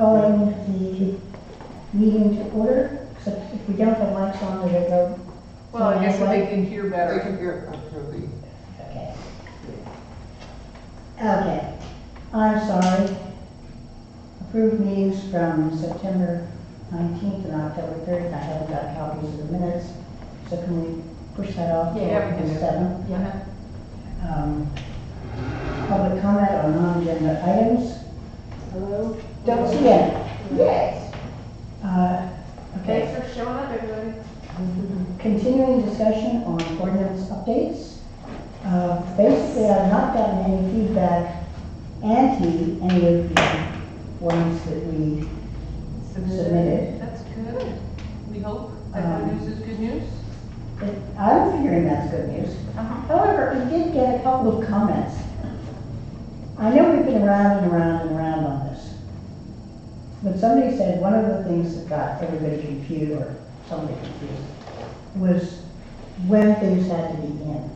calling the meeting to order, except if we don't have mics on, do they go? Well, I guess they can hear They better. can hear after the. Okay. Okay, I'm sorry. Approved meetings from September 19th and October 3rd. I haven't got copies of the minutes, so can we push that off? Yeah, we can to do 7? Yeah. Public comment on non-agenda items. Hello? Don't see any. Yes. Okay. Thanks for showing up, everybody. Continuing discussion on ordinance updates. Basically, I've not gotten any feedback anti any of the ones that we submitted. That's good. We hope that good news is good news. I'm figuring that's good news. However, we did get a couple of comments. I know we've been around and around and around on this, but somebody said one of the things that got everybody confused, or somebody confused, was when things had to be in.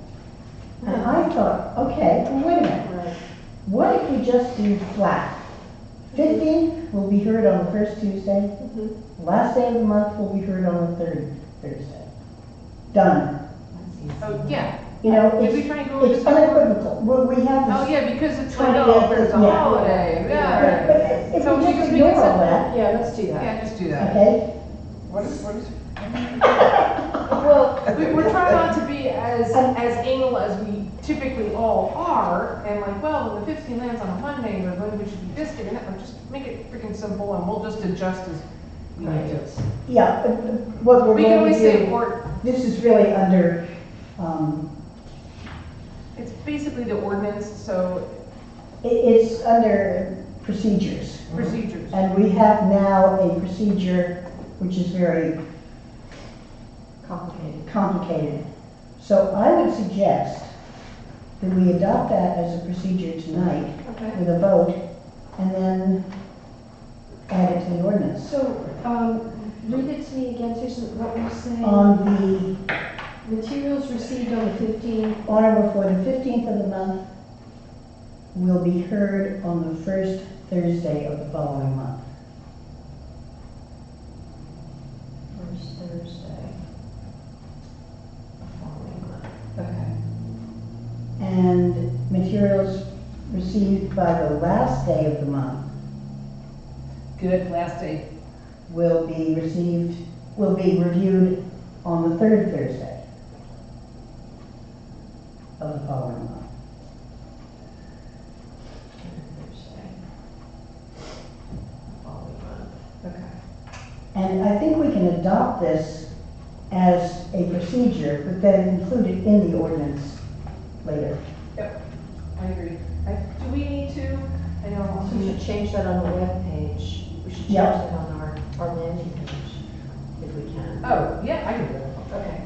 And I thought, okay, well, wait a minute. Right. What if we just do flat? 15 will be heard on the first Tuesday. Last day of the month will be heard on the third Thursday. Done. Oh, yeah. You know, Did we try and go over it's this? unequivocal. Well, we have this. Oh, yeah, because it's like, 20th, oh, there's a yeah. holiday. But Yeah. if So we we just just make it ignore all simple. that, Yeah, let's do that. Yeah, just do that. okay? What is? Well, we're trying not to be as anal as we typically all are, and like, well, when the 15 lands on a Monday, we're going, we should be this, and that, just make it freaking simple, and we'll just adjust as we need to. Yeah, but what we're We can going always to say, do, or, this is really under, it's basically the ordinance, so it's under procedures. procedures. And we have now a procedure which is very complicated. So I would suggest that we adopt that as a procedure tonight Okay. with a vote and then add it to the ordinance. So, read it to me again, Susan, what were you saying? On Materials received on the 15th. or before the 15th of the month will be heard on the first Thursday of the following month. First Thursday. Following month. Okay. And materials received by the last day of the month Good, last day. will be reviewed on the third Thursday of the following month. Thursday. Following month. Okay. And I think we can adopt this as a procedure, but then include it in the ordinance later. Yep, I agree. Do we need to? I know. So we should change that on the webpage. We should change Yep. that on our landing page, if we can. Oh, yeah, I can do that. Okay.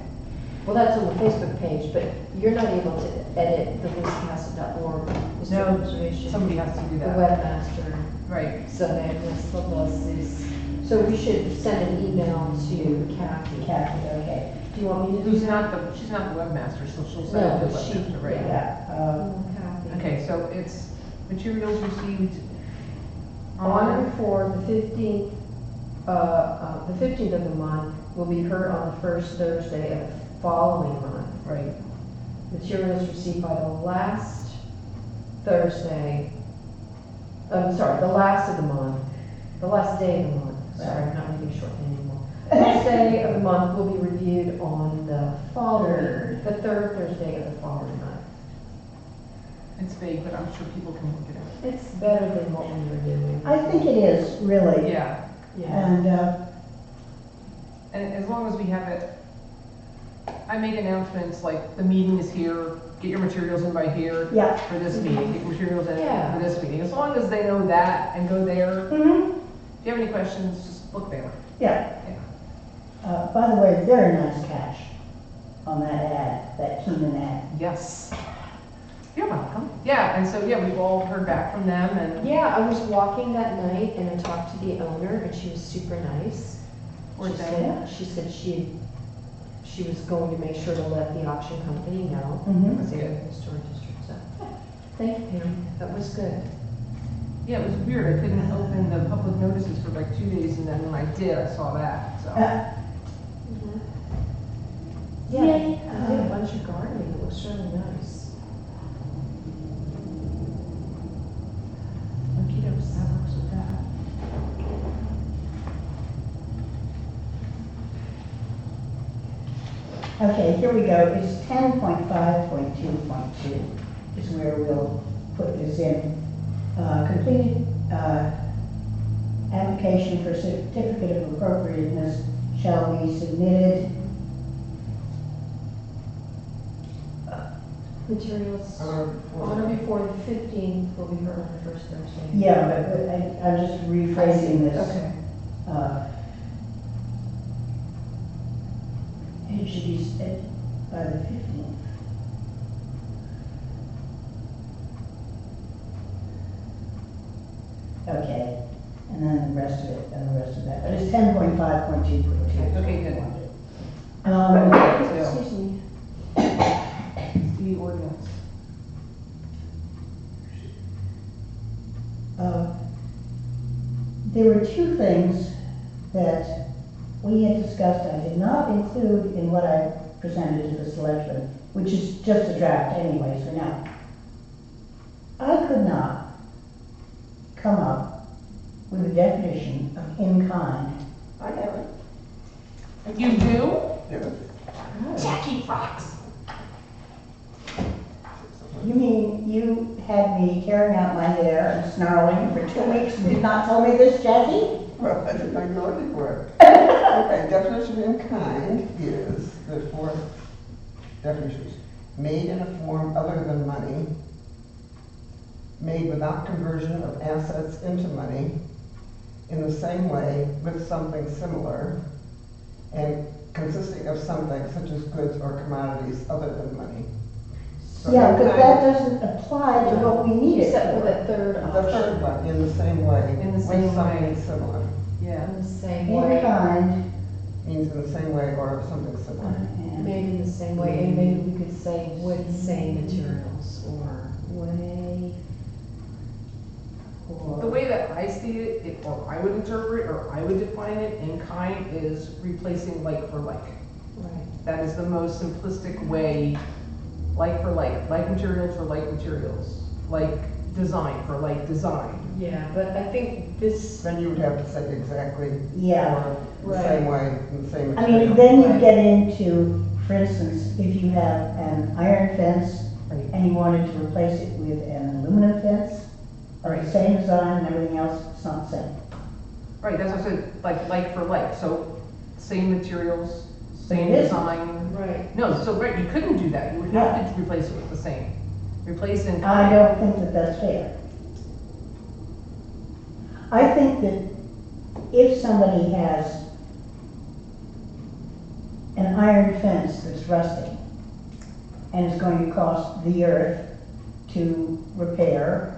Well, that's on the Facebook page, but you're not able to edit the wisconsin.org historic No, preservation. somebody has to do The that. webmaster, Right. so they does this. So we should send an email to Kathy. Kathy, okay. Do you want me to do Who's that? not she's not the webmaster, so she'll No, send it to but she- the webmaster, right? Yeah, Kathy. Okay, so it's materials received On on, before the 15th, the 15th of the month will be heard on the first Thursday of the following month. right, Materials received by the last Thursday, the last of the month, the last day of the month, sorry, I'm not reading short anymore. Last day of the month will be reviewed on the the third Thursday of the following month. it's vague, but I'm sure people can work it out. It's better than what we were doing. I think it is, really. Yeah, Yeah. And, and as long as we have it, I make announcements like the meeting is here, get your materials in by here yeah. for this meeting, get your materials in Yeah. for this meeting. As long as they know that and go there, Mm-hmm. if you have any questions, just look there. Yeah. Yeah. By the way, very nice catch on that ad, that Keenan ad. Yes. You're welcome. Yeah, and so, yeah, we've all heard back from them and. Yeah, I was walking that night and I talked to the owner and she was super nice. Where's She that said- at? She said she was going to make sure to let the auction company know. Mm-hmm. That's The good. historic district, so, yeah. Thank you, Pam, that was good. Yeah, it was weird. I couldn't open the public notices for like 2 days, and then when I did, I saw that, so. Yeah, I did a bunch of gardening, it looks really nice. Okey-dokes, that works with that. Okay, here we go, it's 10.5.2.2 is where we'll put this in. Completed application for certificate of appropriateness shall be submitted. Materials On on or before the 15th will be heard on the first Thursday. Yeah, but I'm just rephrasing this. Okay. It should be set by the 15th. Okay, and then the rest of it, and the rest of that, but it's 10.5.2.2. Okay, good. Excuse me. The ordinance. There were two things that we had discussed I did not include in what I presented to the selectmen, which is just a draft anyways for now. I could not come up with a definition of in kind. I have it. You do? Yeah. Jackie Fox. You mean you had me tearing out my hair and snarling for 2 weeks and did not tell me this, Jackie? Well, I didn't know you were looking for it. Okay, definition in kind is, there's 4 definitions. Made in a form other than money, made without conversion of assets into money, in the same way with something similar, and consisting of something such as goods or commodities other than money. So Yeah, in but kind- that doesn't apply to what we need it Except for for. the third The option. third one, in the same way. In the same with something way. similar. Yeah. In the same In way, kind. Means in the same way or something similar. and- made in the same way, and maybe we could say with same materials, or Way. The way that I see it, or I would interpret, or I would define it, in kind is replacing like for like. right. That is the most simplistic way, like for like materials for like materials, like design for like design. Yeah, but I think this, Then you would have to say exactly. Yeah. Or the same way, in the same I material. mean, then you Right. get into, for instance, if you have an iron fence Right. and you wanted to replace it with an aluminum fence, or the same design and everything else, it's not the same. Right, that's what I said, like for like, so same materials, same It isn't. design. right, No, so right, you couldn't do that, you would have to replace it with the same. Replace in I kind. don't think that that's fair. I think that if somebody has an iron fence that's rusting and is going to cost the earth to repair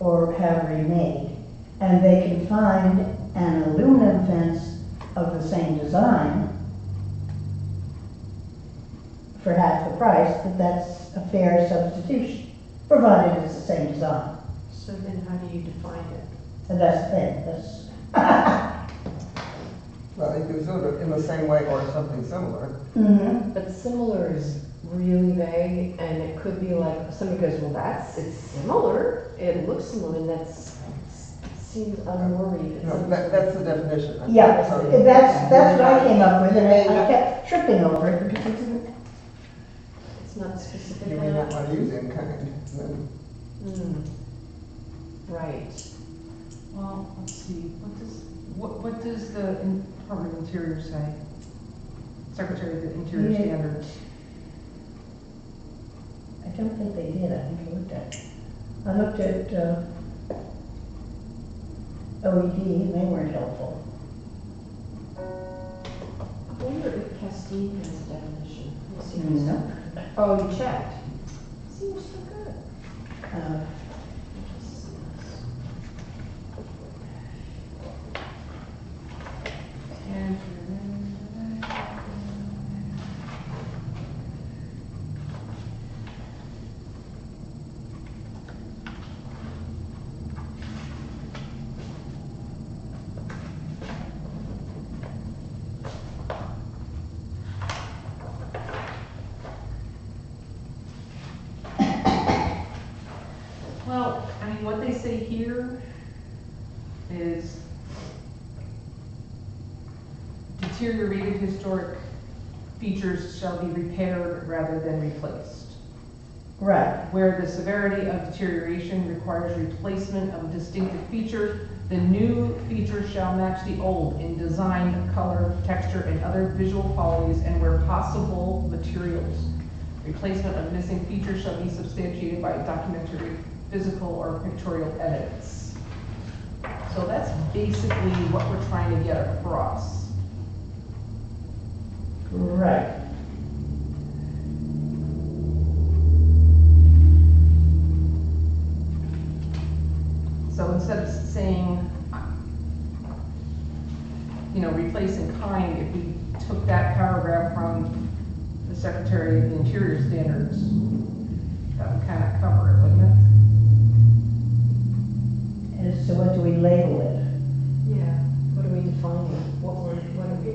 or have remade, and they can find an aluminum fence of the same design for half the price, that's a fair substitution, provided it's the same design. so then how do you define it? And that's the thing, that's. Well, you can sort of in the same way or something similar. Mhm. But similar is really vague, and it could be like, somebody goes, well, it's similar, it looks similar, and seems unworried. No, that's the definition. Yeah, So- that's what I came up with, and I kept tripping over it because it isn't. It's not specific You may not enough. want to use in kind, then. Right. Well, let's see, what does the Department of Interior say? Secretary of the Interior Yeah. Standards. I don't think they did, I think I looked at OED, and they weren't helpful. I wonder if Castine has a definition. Let's see. No. Oh, you checked? Seems so good. Uh, say here is deteriorated historic features shall be repaired rather than replaced. Right, Where the severity of deterioration requires replacement of a distinctive feature, the new feature shall match the old in design, color, texture, and other visual qualities, and where possible, materials. Replacement of missing features shall be substantiated by documentary, physical, or pictorial evidence. So that's basically what we're trying to get across. right. So instead of saying, you know, replace in kind, if we took that paragraph from the Secretary of the Interior standards, that would kind of cover it, wouldn't it? And so what do we label it? Yeah, what are we defining? What are we,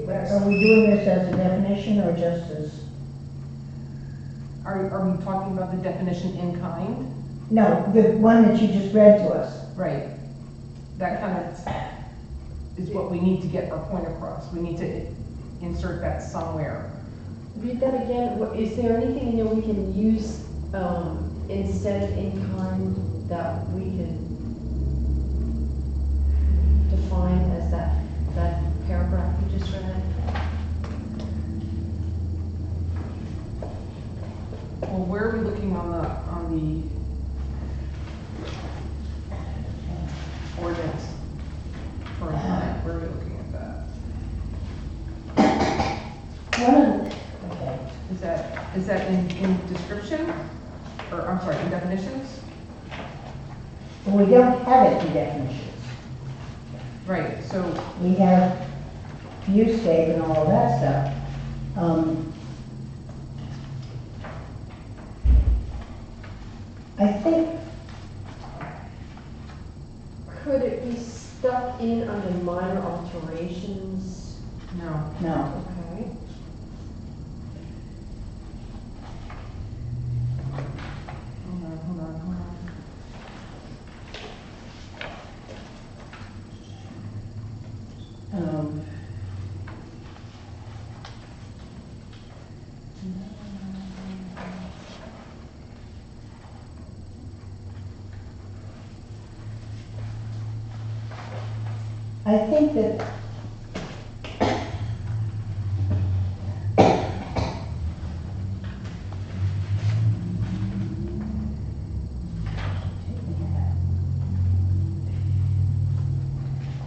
Are we doing this as a definition or just as? Are we talking about the definition in kind? No, the one that you just read to us. Right. That kind of is what we need to get our point across. We need to insert that somewhere. read that again. Is there anything in there we can use, instead of in kind that we can define as that paragraph you just read? Well, where are we looking on the ordinance for a time? Where are we looking at that? One of the, okay, Is that in description? Or, I'm sorry, in definitions? well, we don't have it in definitions. Right, so, We have viewscape and all of that stuff. I think, Could it be stuck in under minor alterations? no. no, Okay. Hold on. um, I think that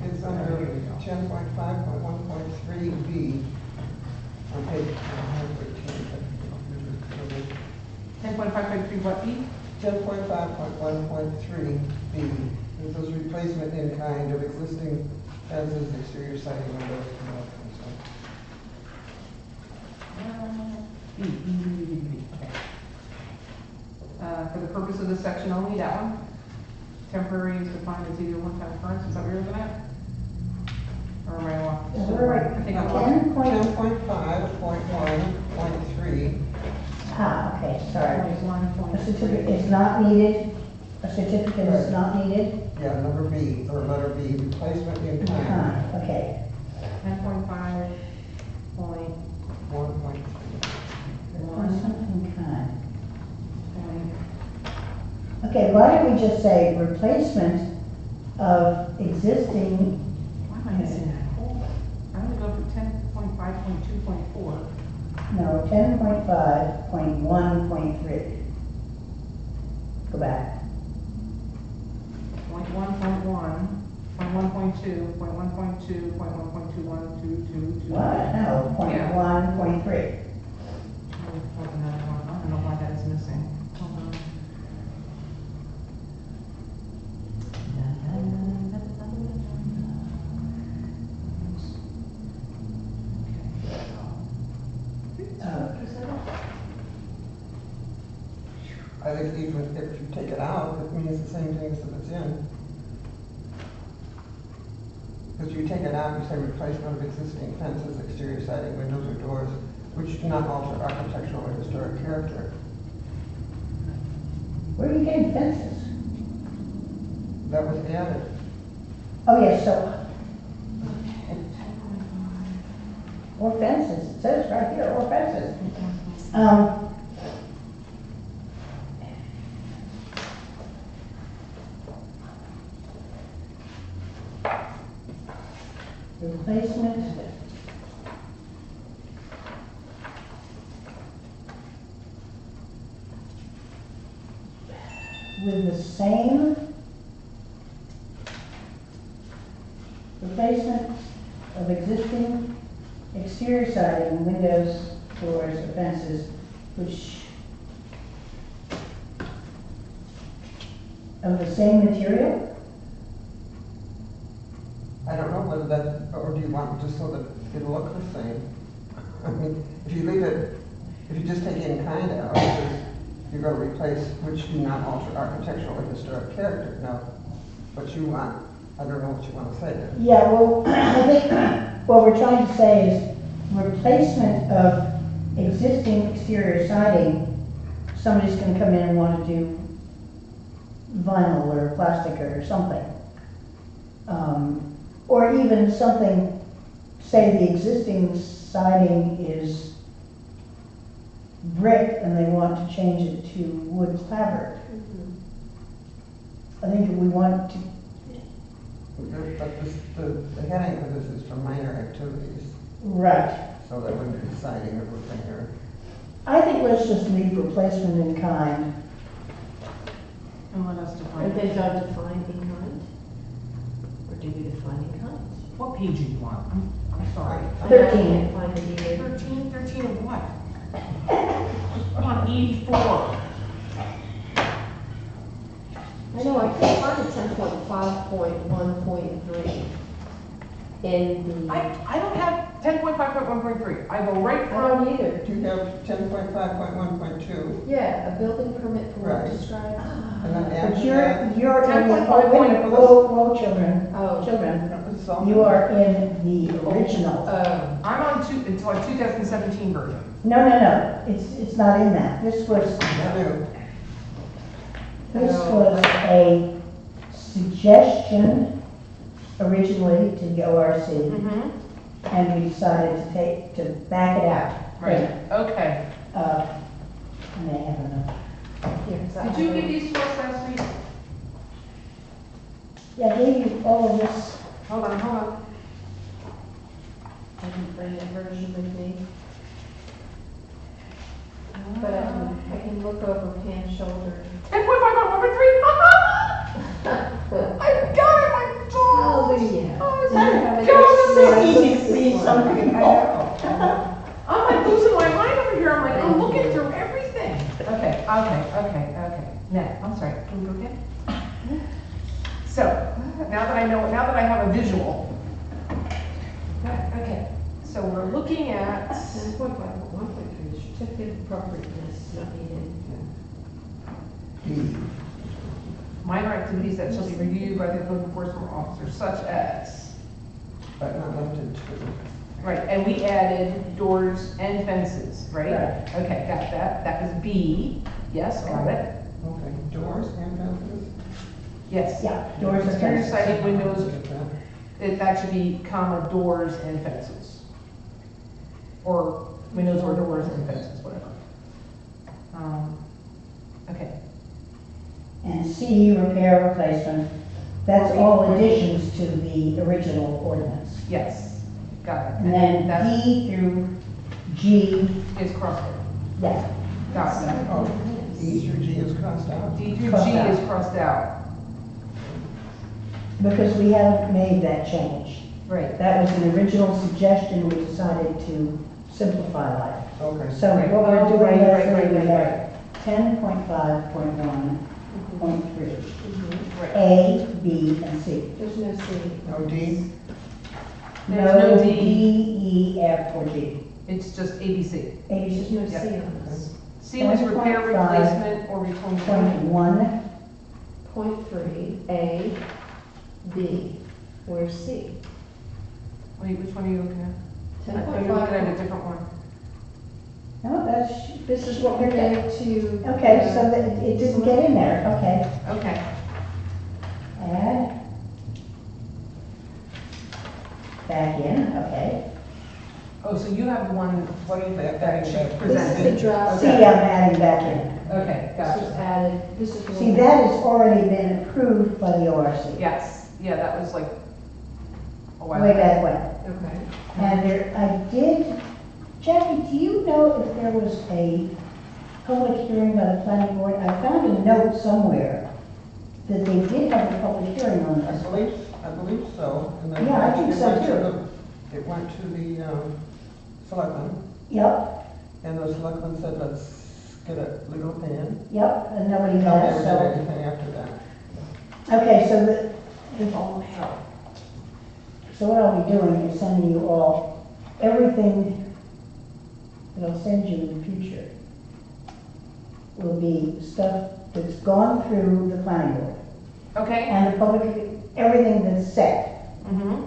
It's under 10.5.1.3B on page 113. 10.5.3 what B? 10.5.1.3B, it says replacement in kind of existing fences, exterior siding windows, and all that kind of B, okay. For the purpose of this section only, that one? Temporary is defined as either one-time occurrence, is that what you're looking at? Or am I off? we're I at think I'm off. 10.5.1.3, okay, sorry. A 1.3. certificate is not needed, a certificate is not needed? yeah, number B, or letter B, replacement in kind, Okay, 10.5 point 1.3. something kind. point. Okay, why don't we just say replacement of existing, Why am I missing that? I only go for 10.5.2.4. no, 10.5.1.3. Go back. Point 1.1, point 1.2, point 1.2, point 1.21, What? No, point Yeah. 1.3. I don't know why that is missing. Hold on. I think even if you take it out, it means the same thing as if it's in. Because you take it out, you say replacement of existing fences, exterior siding, windows or doors, which do not alter architectural or historic character. Where are you getting fences? That was added. Oh, yes, so. Or fences, it says right here, or fences. Replacement. With the same replacement of existing exterior siding, windows, doors, or fences, which of the same material? I don't know whether that, or do you want just so that it'll look the same? I mean, if you leave it, if you just take in kind out, because you're gonna replace, which do not alter architectural or historic character. Now, what you want, I don't know what you want to say there. Yeah, well, I think what we're trying to say is replacement of existing exterior siding. Somebody's gonna come in and want to do vinyl or plastic or something. Or even something, say the existing siding is brick and they want to change it to wood clapboard. I think if we want to, But the heading for this is for minor activities, right. so that wouldn't be siding or roofing or. I think let's just leave replacement in kind. And let us define And it. they don't define in kind? Or do we define in kind? What page do you want? I'm sorry. I 13. can't find it either. 13 of what? I'm on 84. I know, I couldn't find it 10.5.1.3 in the, I don't have 10.5.1.3. I go right I from, don't either. Do you have 10.5.1.2? Yeah, a building permit for Right. what described. And then But after you're that, in the, 10.5 oh, wait a minute, whoa, children, Oh. children. You are in the original. Oh. I'm on it's like 2017 version. No, it's not in that. This was a suggestion originally to the ORC, Mm-hmm. and we decided to back it out. Right, okay. I may have enough. Did you give these to us last week? Yeah, I gave you all of this. Hold on. I didn't bring that version with me, but I can look over Pam's shoulder. 10.5.1.3. I got it, my God. Hallelujah. Oh, is Did you that have It's so it? easy to read something. I'm like losing my mind over here. I'm like, I'm looking through everything. Okay. Now, I'm sorry. Can we go again? So, now that I have a visual. Okay. So we're looking at. 10.5.1.3, the certificate of appropriateness not needed. Minor activities that shall be reviewed by the code enforcement officer, such as. but not limited to. Right, and we added doors and fences, right? Right. Okay, got that. That was B. Yes, got it. Okay, doors and fences? Yes. Yeah, doors and Exterior fences. siding, windows, Get that? that should be comma, doors and fences. Or windows or doors and fences, whatever. Okay, And C, repair, replacement. That's all additions to the original ordinance. yes, got it. And then that's, D through G, is crossed out. yeah, Got it. Oh, E through G is crossed out. D through Crossed G out. is crossed out. because we haven't made that change. Right. That was an original suggestion, we decided to simplify life. Okay. So Right. what we're Oh, doing right, is we right. have 10.5.1.3, Right. A, B, and C. There's no C. No D? There's no No D. D, E, F, or G. It's just ABC. A, There's B, no Yep. C on this. C was repair, 10.5. replacement, or replacement. point 1, Point 3, A, B. Where's C? Wait, which one are you looking at? I thought you were looking at a 10.5. different one. no, that's, This is what we're getting to. okay, so that it didn't get in there, okay. Okay. Add back in, okay. Oh, so you have the one What is that? that she This is the presented? draft. See, I'm adding back in. Okay, This was gotcha. added, this is the See, one. that has already been approved by the ORC. Yes, yeah, that was like a while Way ago. back when. Okay. And there, I did, Jackie, do you know if there was a public hearing by the planning board? I found a note somewhere that they did have a public hearing on I this. believe so. And then Yeah, I think it so went to too. It went to the selectmen, Yep, and the selectmen said, let's get a legal opinion. yep, and nobody Nobody has, ever so. did anything after that. Okay, so so what I'll be doing is sending you all everything that I'll send you in the future will be stuff that's gone through the planning board Okay. and the public, everything that's set, Mm-hmm.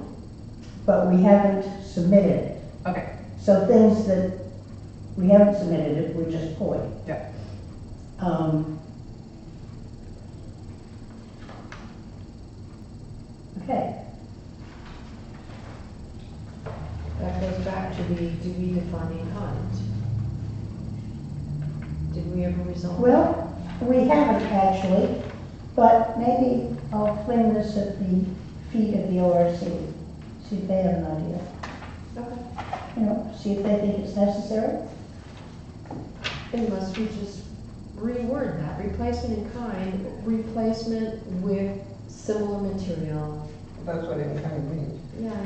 but we haven't submitted it. Okay, So things that we haven't submitted it, we're just pulling. yeah. Okay, That goes back to the, do we define in kind? Did we ever resolve? well, we haven't actually, but maybe I'll fling this at the feet of the ORC, see if they have an idea. Okay. You know, see if they think it's necessary. Unless we just reword that, replacement in kind, replacement with similar material. That's what it kind of means.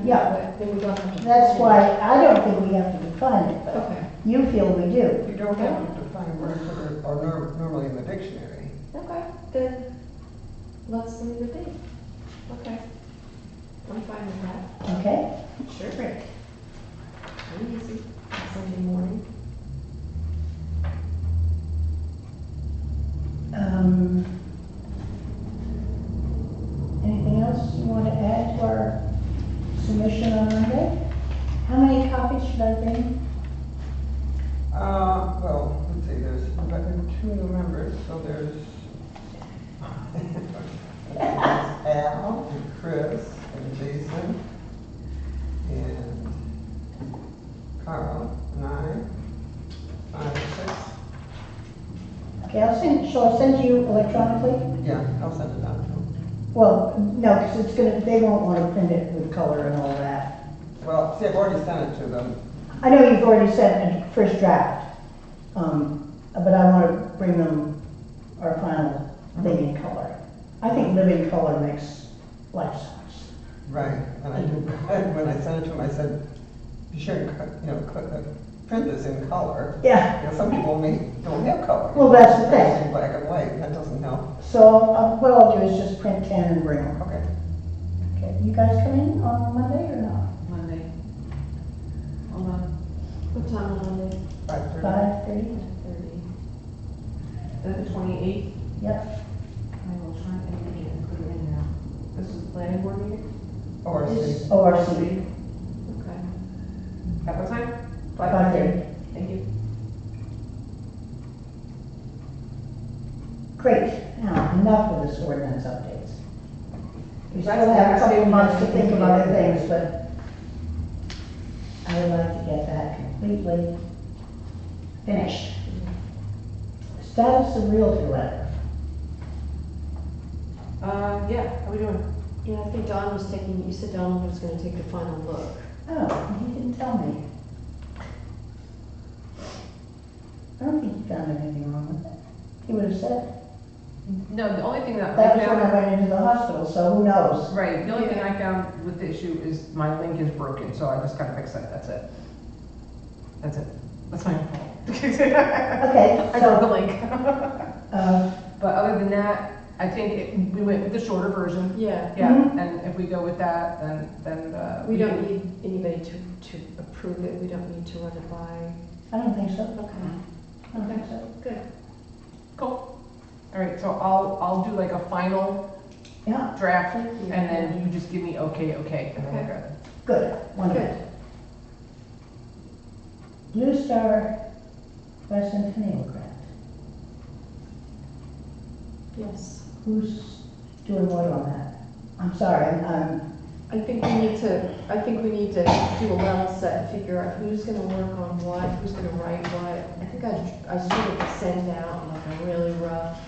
Yeah. But then we don't have to. That's why I don't think we have to define it, but Okay, you feel we do. You don't have to define words that are normally in the dictionary. okay, then let's leave it be. Okay. I'm fine with that. Okay? Sure. Great. Very easy, Sunday morning. Anything else you want to add to our submission on Monday? How many copies should I bring? Well, let's see, we've got 2 new members, so there's Al and Chris and Jason and Carl and I, 5 or 6. Okay, shall I send you electronically? Yeah, I'll send it out to them. Well, no, because it's gonna, they won't want to print it with color and all that. Well, see, I've already sent it to them. I know you've already sent a first draft, but I want to bring them our final thing in color. I think living color makes life so much. Right, and I did, when I sent it to them, I said, be sure to, print this in color. Yeah, You know, some people don't have color. Well, that's the thing. It's in black and white, that doesn't help. so what I'll do is just print 10 and bring them. Okay. Okay, you guys come in on Monday or not? Monday. Hold on. What time on Monday? 5:30. 5:30? 5:30. The 28th. Yep. I will try and put it in now. This is the planning board meeting? Or It's see, ORC, Okay. At what time? 5:30. Thank you. Great, now, enough of this ordinance updates. We That's still have a couple of devastating. months to think of other things, but I would like to get that completely finished. Status of realty letter. Yeah, how we doing? Yeah, I think Don was taking, you said Don was gonna take the final look. Oh, he didn't tell me. I don't think he found anything wrong with it. He would have said. No, the only thing that That I was when I found, went into the hospital, so who knows? right, the only thing I found with the issue is my link is broken, so I just gotta fix that, that's it. That's it. That's my fault. Okay, I broke the so, link. But other than that, I think we went with the shorter version. Yeah. Yeah, Mhm. and if we go with that, then. We can- don't need anybody to approve it, we don't need to run it by. I don't think so. Okay. I don't think so. Good. Cool. All right, so I'll do like a final Yeah, draft, and then you just give me okay, and then we're Okay. good. good, wonderful. Blue Star Bicentennial Grant. Yes. Who's doing what on that? I'm sorry, I'm I think we need to do a level set, and figure out who's gonna work on what, who's gonna write what. I think I sort of sent out like a really rough,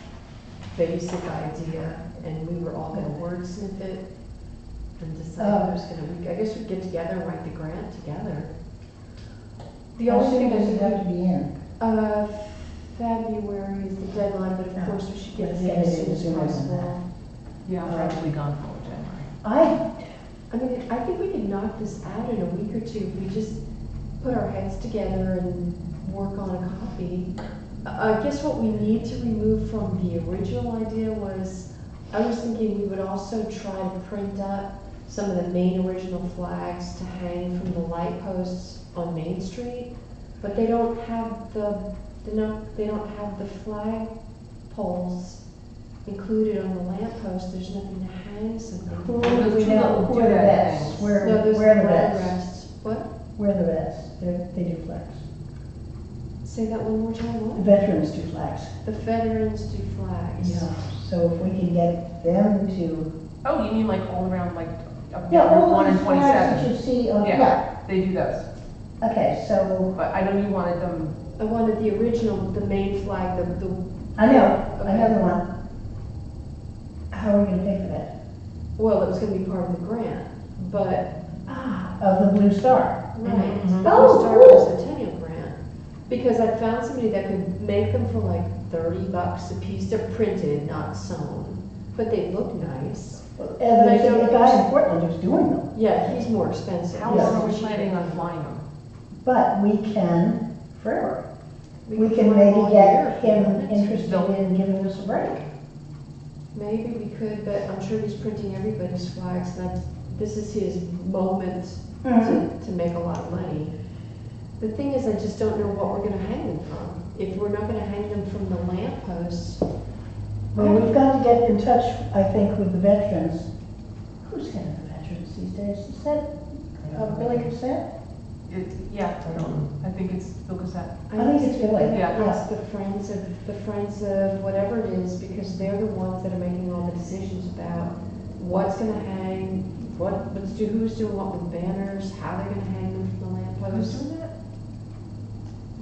basic idea, and we were all gonna wordsmith it and decide who's gonna, I guess we'd get together and write the grant together. The How only soon thing I does it think have to be in? February is the deadline, but of Yeah. course we should get Let's it get as it soon in as sooner than possible. Yeah, I'm actually gone for January. I, I mean, I think we could knock this out in a week or two if we just put our heads together and work on a copy. I guess what we need to remove from the original idea was, I was thinking we would also try to print up some of the main original flags to hang from the light posts on Main Street, but they don't have they don't have the flag poles included on the lamp post. There's nothing to hang something. who, Those we two know, little who are the doodad vets? things. Where, No, those where are the flag vets? rests. What? Where are the vets? They do flags. Say that one more time, The what? veterans do flags. The veterans do flags. So if we can get them to, Oh, you mean like all around, like, up yeah, Route all 1 and these flags that 27? you see on, Yeah. yeah, They do those, okay, so, but I know you wanted them, I wanted the original, the main flag, the, I know, Okay. another one. How are we gonna pay for that? well, it was gonna be part of the grant, but, Of the Blue Star. right. Mhm. The Oh, Star cool. Centennial grant. Because I found somebody that could make them for like $30 a piece. They're printed, not sewn, but they look nice. And there's I don't a guy in Portland who's doing them. Yeah, he's more expensive. how Yeah. long are we planning on flying them? But we can, forever, we can fly maybe all get year if we him wanted to. interested in giving us a break. Maybe we could, but I'm sure he's printing everybody's flags, and this is his moment to make a lot of money. The thing is, I just don't know what we're gonna hang them from. If we're not gonna hang them from the lamp posts, Well, we've got to get in touch, I think, with the veterans. Who's head of the veterans these days? Is that Billy Cassett? Yeah, I don't know. I think it's Bill Cassett. I think it's Billy. Yeah. ask the friends of whatever it is, because they're the ones that are making all the decisions about what's gonna hang, who's doing what with banners, how they're gonna hang them from the lamp Who's posts. doing that?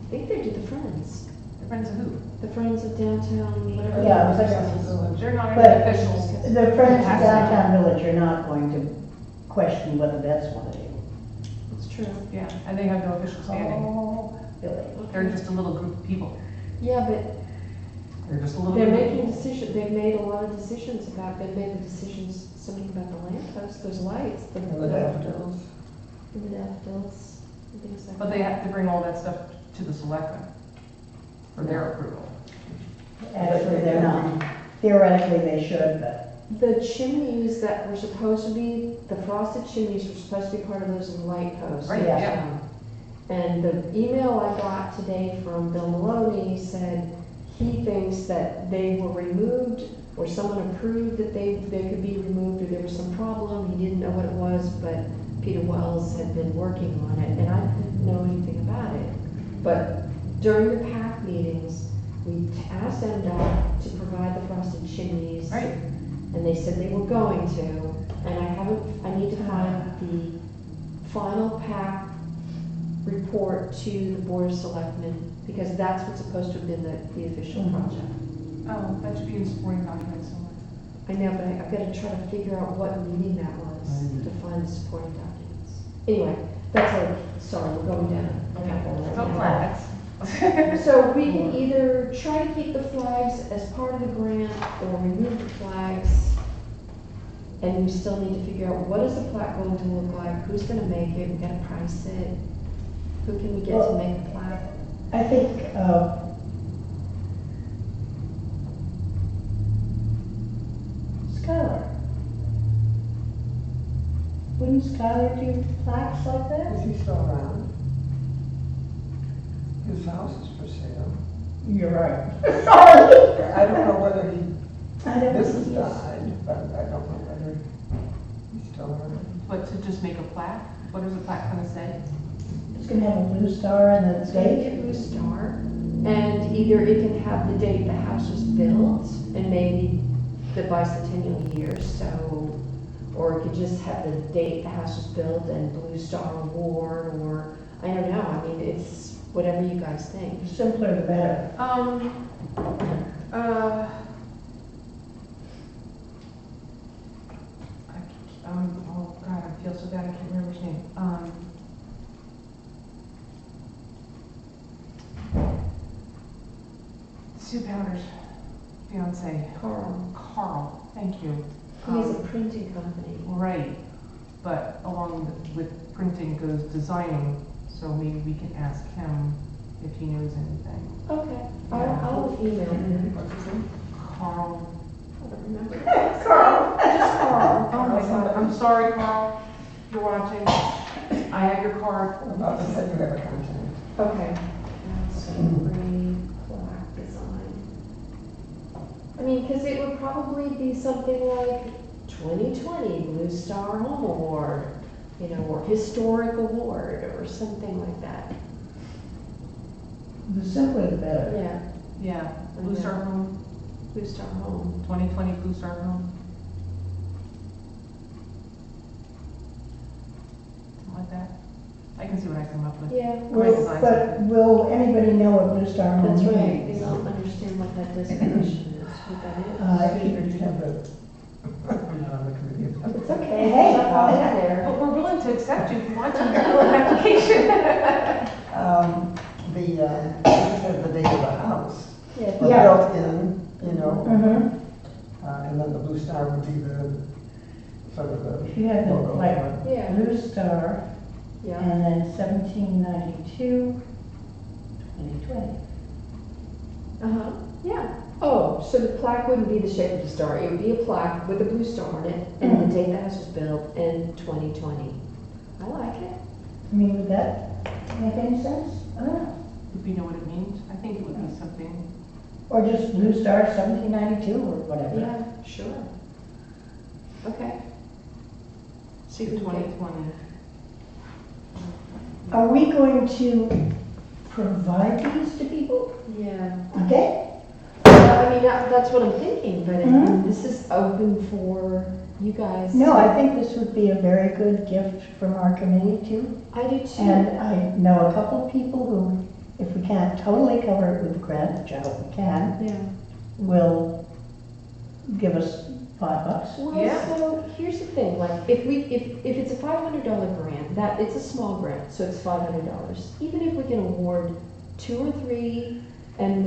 I think they do the Friends. The Friends of who? The Friends of Downtown, whatever. Yeah, it was Village. They're not But- any officials. The Friends of Has to. Downtown Village are not going to question what the vets want to do. It's true. Yeah, and they have no official standing. Oh, Billy. They're just a little group of people. Yeah, but They're just a little. they're group of making people. decisions, they've made a lot of decisions about, they've made the decisions, something about the lamp posts, those lights, the And the daffodils. and the daffodils, and things like that. But they have to bring all that stuff to the selectmen for their approval. Actually, they're not. Theoretically, they should, but The chimneys that were supposed to be, the frosted chimneys were supposed to be part of those light posts. Right, yeah. And the email I got today from Bill Maloney said he thinks that they were removed, or someone approved that they could be removed, or there was some problem, he didn't know what it was, but Peter Wells had been working on it, and I didn't know anything about it. But during the PAC meetings, we asked MDOT to provide the frosted chimneys. Right. And they said they were going to, and I need to find the final PAC report to the Board of Selectmen, because that's what's supposed to have been the official project. Oh, that should be in supporting documents somewhere. I know, but I've got to try to figure out what meeting that was to find the supporting documents. Anyway, that's sorry, we're going down. So flags. So we can either try to keep the flags as part of the grant or remove the flags. And we still need to figure out what is the plaque going to look like, who's gonna make it, we gotta price it. Who can we get to make the plaque? I think, Skylar. Wouldn't Skylar do plaques like that? Is he still around? His house is for sale. You're right. Sorry. I don't know whether he, I don't this think has he is. died, but I don't know whether he's still around. But to just make a plaque, what is the plaque gonna say? It's gonna have a blue star and a It's gonna be date. a blue star, and either it can have the date the house was built, and maybe the bicentennial year, so, or it could just have the date the house was built and Blue Star Award, or, I don't know, I mean, it's whatever you guys think. The simpler the better. Oh God, I feel so bad, I can't remember his name. Sue Powder's fiance, Carl, thank you. He has a printing company. Right, but along with printing goes designing, so maybe we can ask him if he knows anything. Okay, Yeah. I'll email him. What's his name? Carl. I don't remember. Carl. Just Carl. Oh my God, I'm sorry, Carl, if you're watching. I have your card. I'm about to send you every content. Okay. Free plaque design. I mean, because it would probably be something like 2020 Blue Star Home Award, you know, or Historic Award, or something like that. The simpler the better. Yeah, Yeah, Blue Okay. Star Home, Blue Star Home. 2020 Blue Star Home. Something like that. I can see what I come up with. Yeah, But will anybody know what Blue Star Home that's means? right. They don't understand what that designation is, what that is. I'm not on the committee. It's okay. Hey, It's all in there. But we're willing to accept you if you want to, fill an application. You said the date of the house, Yeah. or Yeah. built in, you know, Mm-hmm. and then the blue star would be the, sort of the If you had the, logo. like, Yeah. Blue Star, Yeah. and then 1792, 2020. Uh-huh, yeah. Oh, so the plaque wouldn't be the shape of the star, it would be a plaque with a blue star on it, and the date the house was built in 2020. I like it. I mean, would that make any sense? I don't know. If you know what it means, I think it would be something. Or just Blue Star 1792 or whatever. Yeah, sure. Okay. See if we can get 2020. Are we going to provide these to people? Yeah. Okay? I mean, that's what I'm thinking, but Mhm. this is open for you guys. No, I think this would be a very good gift from our committee too. I do too. And I know a couple of people who, if we can't totally cover it with the grant, which I hope we can, Yeah. will give us $5. Well, Yeah. so here's the thing, like, if it's a $500 grant, that, it's a small grant, so it's $500. Even if we can award 2 or 3, and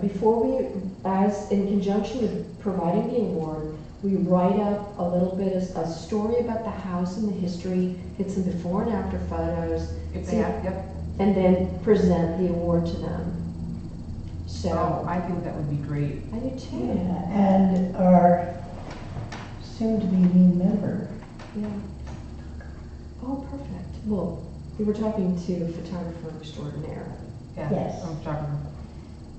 before we, as in conjunction with providing the award, we write up a little bit of a story about the house and the history, get some before and after photos, If they have, yep. and then present the award to them. So, Oh, I think that would be great. I do too. Yeah, and our soon-to-be new member. Yeah. Oh, perfect. Well, we were talking to photographer extraordinaire. Yeah. Yes. I'm talking.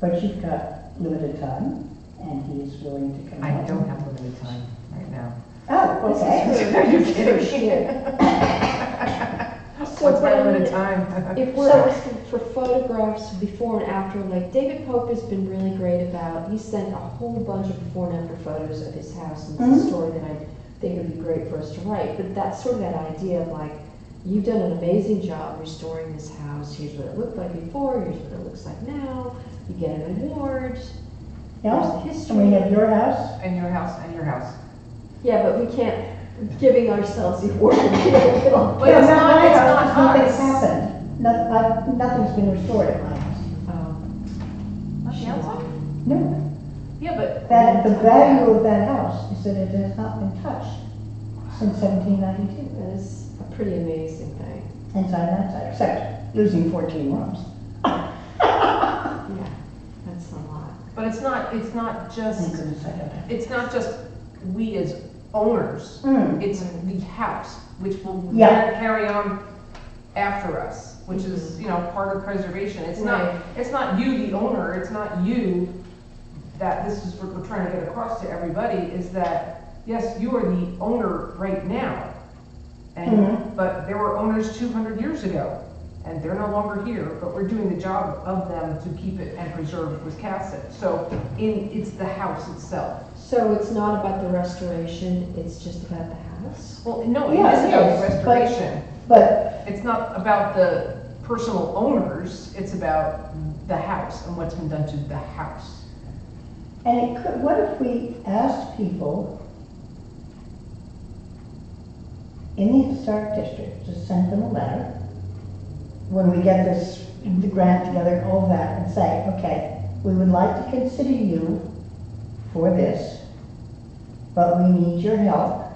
But you've got limited time, and he is willing to come I out. don't have limited time right now. Oh, okay. Are you This is for kidding? So What's my then, limited time? if we're asking for photographs before and after, like David Pope has been really great about, he sent a whole bunch of before and after photos of his house, and it's a Mhm. story that I think would be great for us to write. But that's sort of that idea of like, you've done an amazing job restoring this house, here's what it looked like before, here's what it looks like now, you get an award, here's Yeah, the and we history. have your house. And your house, and your house. Yeah, but we can't, giving ourselves the award would be a little. But Yeah, it's my not house, nothing's us. happened. Nothing's been restored at my house. On the outside? No, Yeah, but. that, the value of that house is that it has not been touched since 1792. That is a pretty amazing thing. Inside and outside, except losing 14 rooms. Yeah, that's a lot. But it's not Thank just, goodness I don't have. it's not just we as owners. Mm. It's the house, which will Yeah. then carry on after us, which is, you know, part of preservation. It's Right. not you, the owner, it's not you, that this is what we're trying to get across to everybody, is that, yes, you are the owner right now. And, Mhm. but there were owners 200 years ago, and they're no longer here, but we're doing the job of them to keep it and preserve Wiscasset. So it's the house itself. So it's not about the restoration, it's just about the house. house. Well, no, it Yeah, is it about is, restoration. But, It's not about the personal owners, it's about the house and what's been done to the house. and it could, what if we asked people in the historic district to send them a letter when we get this, the grant together and all of that, and say, okay, we would like to consider you for this, but we need your help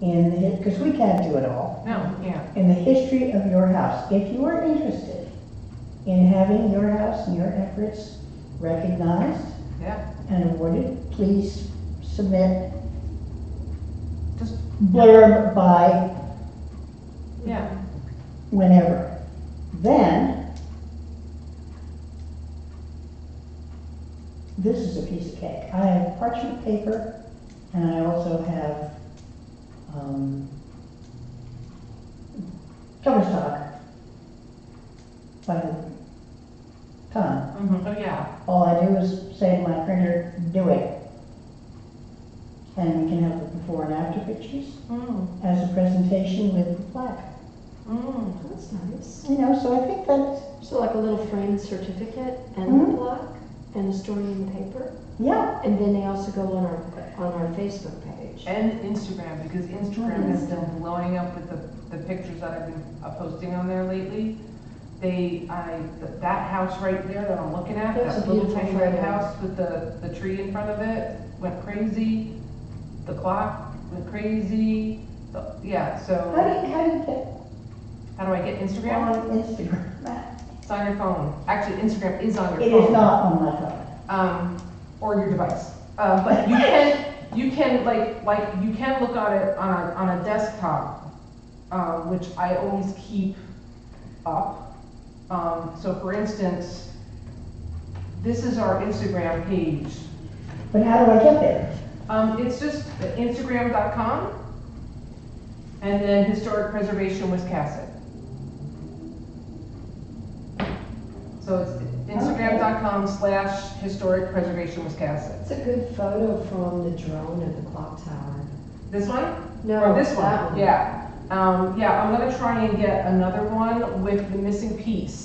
in the, because we can't do it all, No, yeah. in the history of your house. If you are interested in having your house and your efforts recognized Yeah, and awarded, please submit just, blurb by yeah. whenever. Then, this is a piece of cake. I have parchment paper, and I also have, cover stock by the ton. Oh, yeah. All I do is say to my printer, do it. And we can have the before and after pictures as a presentation with the plaque. That's nice. You know, so I think that's, So like a little framed certificate and Mhm. a plaque and a story in the paper. yeah, And then they also go on our Facebook page. And Instagram, because Instagram has been blowing up with the pictures that I've been posting on there lately. That house right there that I'm looking at, That's that a little beautiful tiny red photo. house with the tree in front of it, went crazy. The clock went crazy. Yeah, how so do you get how do I get Instagram? on Instagram? It's on your phone. Actually, Instagram is on your It phone. is not on my phone. Or your device. But you can you can look at it on a desktop, which I always keep up. So for instance, this is our Instagram page. But how do I get there? It's just Instagram.com and then Historic Preservation Wiscasset. So it's Instagram.com/Historic Preservation Wiscasset. It's a good photo from the drone at the clock tower. This one? No, Or this that one? one. Yeah. Yeah, I'm gonna try and get another one with the missing piece.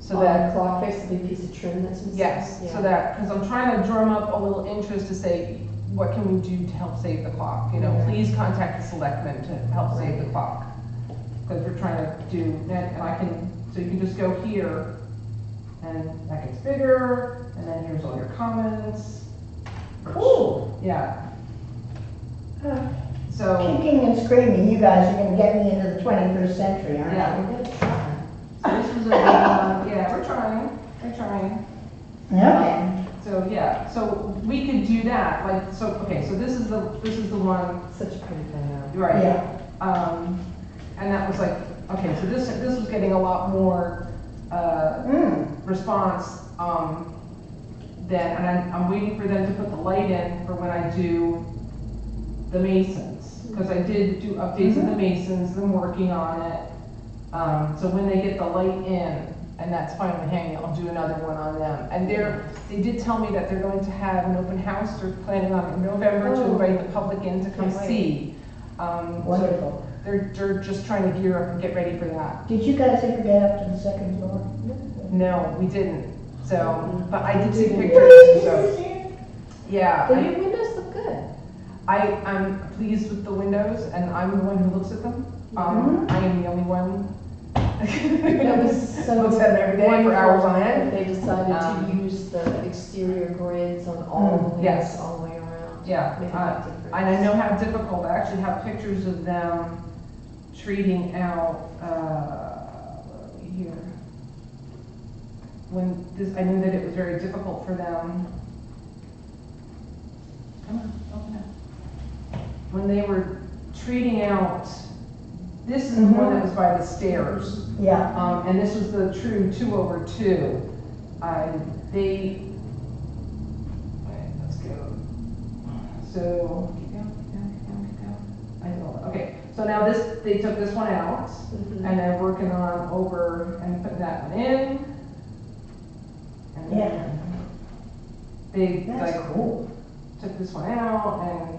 So On that, the clock face, the big piece of trim that's missing. yes, Yeah. so that, because I'm trying to drum up a little interest to say, what can we do to help save the clock? You know, Yeah. please contact the selectmen to help save the clock. Because we're trying to do, and I can, so you can just go here, and that gets bigger, and then here's all your comments. Cool. Yeah. So, Kicking and screaming, you guys are gonna get me into the 21st century, aren't Yeah. you? We're gonna try. so this was a big one, yeah, we're trying. Okay. So, yeah, so we could do that, like, so, okay, so this is the one, Such a pretty photo. right? Yeah. And that was like, okay, so this was getting a lot more, response, then, and I'm waiting for them to put the light in for when I do the Masons. Because I did do updates of the Masons, I'm working on it. So when they get the light in, and that's finally hanging, I'll do another one on them. And they did tell me that they're going to have an open house, they're planning on in November to Oh. invite the public in to come Can't wait. see. So Wonderful. they're just trying to gear up and get ready for that. Did you guys ever get up to the second floor? No, we didn't, so, but I did see Didn't. pictures, so, yeah. The new windows look good. I'm pleased with the windows, and I'm the one who looks at them. I am the only one. That was so Looks at them every day for hours on wonderful end. that They decided Um, to use the exterior grids on all the windows Yes. all the way around. Yeah, Made a big difference. and I know how difficult, I actually have pictures of them treating out, here. When this, I knew that it was very difficult for them. Come on, open up. When they were treating out, this is the one that was by the stairs. Yeah. And this was the true 2/2. Wait, let's go. So, keep going. I know, okay, so now they took this one out, Mhm. and they're working on over and putting that one in. And then Yeah. They That's like cool. took this one out and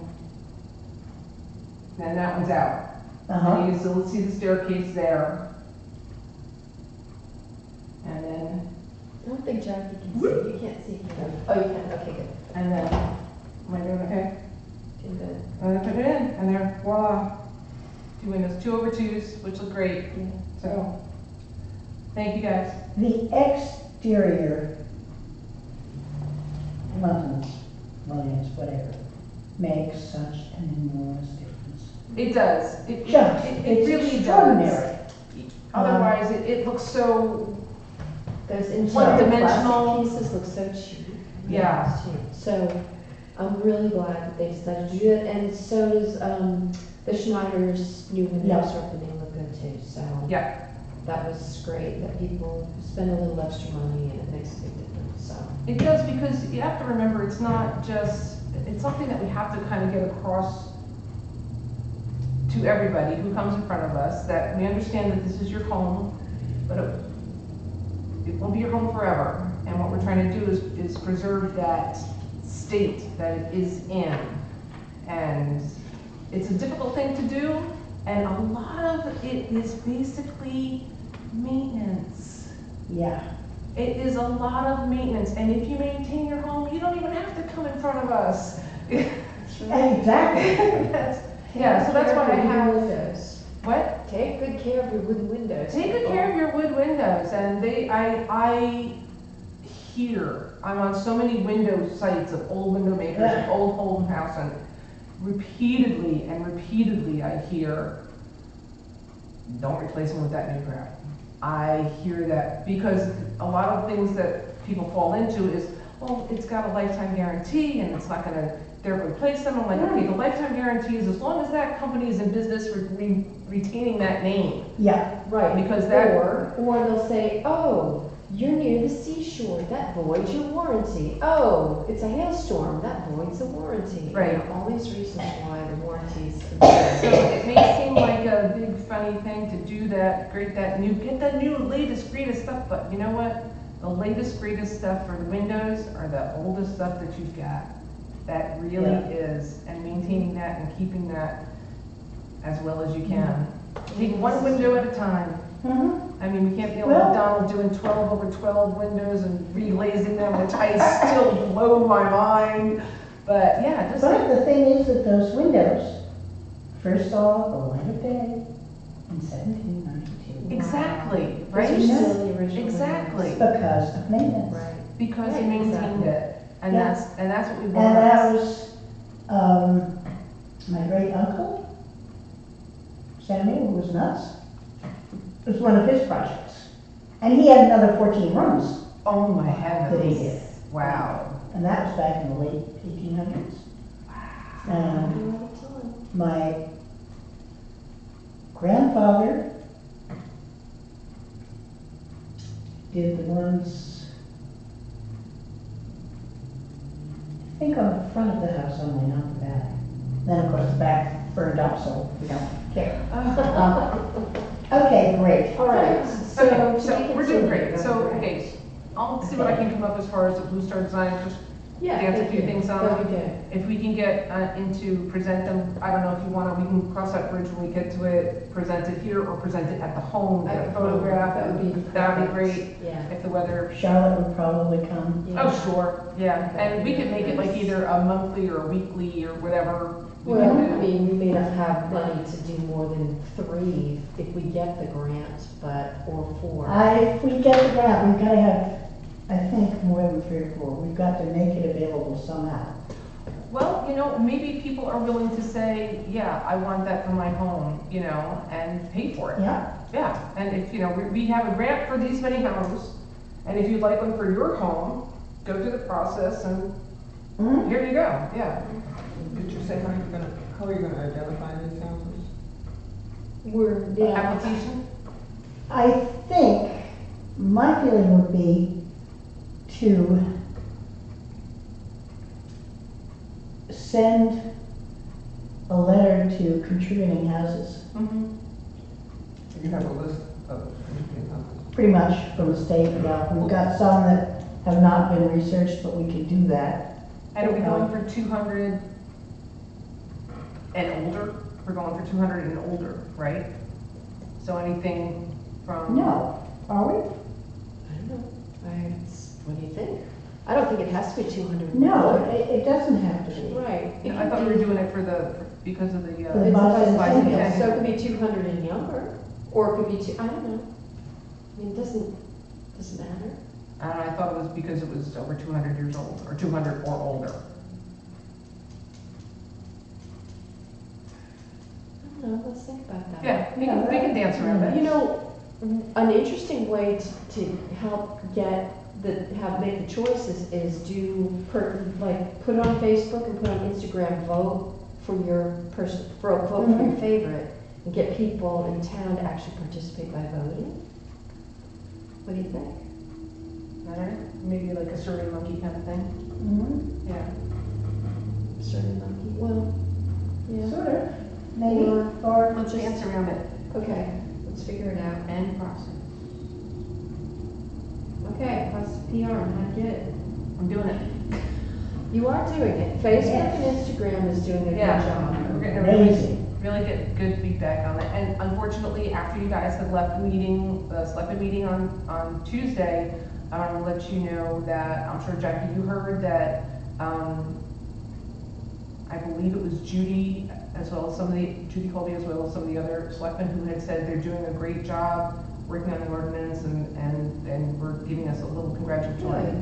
and that one's out. Uh-huh. And you can still see the staircase there. And then, I don't think Jackie can see, you can't see here. Oh, you can, okay, good. and then, am I doing okay? Doing good. And then put it in, and there, voila. 2 windows, 2/2s, which look great. Yeah. So, thank you guys. The exterior, Muntins, Williams, whatever, makes such an enormous difference. It does. It Just, it it's really extraordinary. does. Otherwise, it looks so, Those interior One-dimensional. plastic pieces look so cheap. Yeah. Cheap. So I'm really glad that they decided to do it, and so does, the Schneider's new windows are opening look good too, so. yeah. That was great, that people spend a little extra money and it makes a big difference, so. It does, because you have to remember, it's not just, it's something that we have to kind of get across to everybody who comes in front of us, that we understand that this is your home, but it won't be your home forever. And what we're trying to do is preserve that state that it is in. And it's a difficult thing to do, and a lot of it is basically maintenance. Yeah. It is a lot of maintenance, and if you maintain your home, you don't even have to come in front of us. Exactly. Yeah, so that's why I Take good care of your have, wooden windows. what? Take good care of your wooden windows. Take good care of your wood windows, and I hear, I'm on so many window sites of old window makers and old home house, and repeatedly I hear, don't replace them with that new crap. I hear that, because a lot of things that people fall into is, well, it's got a lifetime guarantee, and it's not gonna, they're gonna replace them. I'm like, okay, the lifetime guarantee is as long as that company is in business retaining that name. Yeah. Right. Because that- Or they'll say, oh, you're near the seashore, that voids your warranty. Oh, it's a hailstorm, that voids the warranty. You Right. know, all these reasons why the warranties. So it may seem like a big funny thing to do that, get that new latest greatest stuff, but you know what? The latest greatest stuff for the windows are the oldest stuff that you've got. That really Yeah. is, and maintaining that and keeping that as well as you can. Take one window at a time. Mm-hmm. I mean, we can't be Well- like Donald doing 12/12 windows and reglazing them, which I still blow my mind. But yeah, just But the thing is that those windows first saw the light of day in 1792 exactly, Those right? are still the original Exactly. windows. because of maintenance. Right. Because Right, you maintained exactly. it, and Yeah. that's what we And want. that was, my great uncle, Samuel, who was nuts. It was one of his projects. And he had another 14 rooms Oh my that he did. heavens! Wow. And that was back in the late 1800s. And All the time. my grandfather did the ones, I think on the front of the house only, not the back. Then, of course, the back burned up, so we don't care. Okay, great. All right, Okay, so. so we're doing great. So, okay, I'll see what I can come up as far as the Blue Star design, just Yeah. dance a thank few you. things on That'd be them. If we can get into present them, I don't know if you wanna, we can cross that bridge when we get to it, present it here or present it at the home, good. get a photograph. That would be. That'd be perfect. great Yeah. if the weather. Charlotte would probably come. Yeah. Oh, sure, yeah, and we could make it like either a monthly or a weekly or whatever. we Well, can I do. mean, we may not have money to do more than 3 if we get the grant, or 4. If we get the grant, we've gotta have, I think, more than 3 or 4. We've got to make it available somehow. Well, you know, maybe people are willing to say, yeah, I want that for my home, you know, and pay for it. Yeah? Yeah, and if, you know, we have a grant for these many homes, and if you'd like one for your home, go through the process and Mhm. here you go, yeah. Did you say how are you gonna identify these houses? We're, yeah. Application? I think my feeling would be to send a letter to contributing houses, Mm-hmm. You have a list of contributing houses. pretty much from the state, yeah. We've got some that have not been researched, but we could do that. And are we going for 200 and older? we're going for 200 and older, right? So anything from. No, are we? I don't know. What do you think? I don't think it has to be 200. No, it doesn't have to be. Right. No, I thought we were doing it because of the. For the bicentennial. bicentennial. So it could be 200 and younger, or it could be I don't know. I mean, it doesn't matter. I don't know, I thought it was because it was over 200 years old, or 200 or older. I don't know, let's think about that. Yeah, we can dance around it. You know, an interesting way to help make the choices is put it on Facebook and put on Instagram, vote for a quote for your favorite, and get people in town to actually participate by voting. What do you think? Alright, maybe like a survey monkey kind of thing. Mhm. Yeah. Survey monkey, well, yeah. Sort of, maybe, Or- or, Let's dance around it. Okay, let's figure it out. And process. Okay, process PR, and how to get it. I'm doing it. You are doing it. Facebook and Instagram is doing a good Yeah. job. We're getting a really, amazing. really get good feedback on it. And unfortunately, after you guys had left the meeting, the selected meeting on Tuesday, I want to let you know that, I'm sure Jackie, you heard that, I believe it was Judy, as well as Judy Colby, as well as some of the other selectmen who had said they're doing a great job working on the ordinance and were giving us a little congratulatory,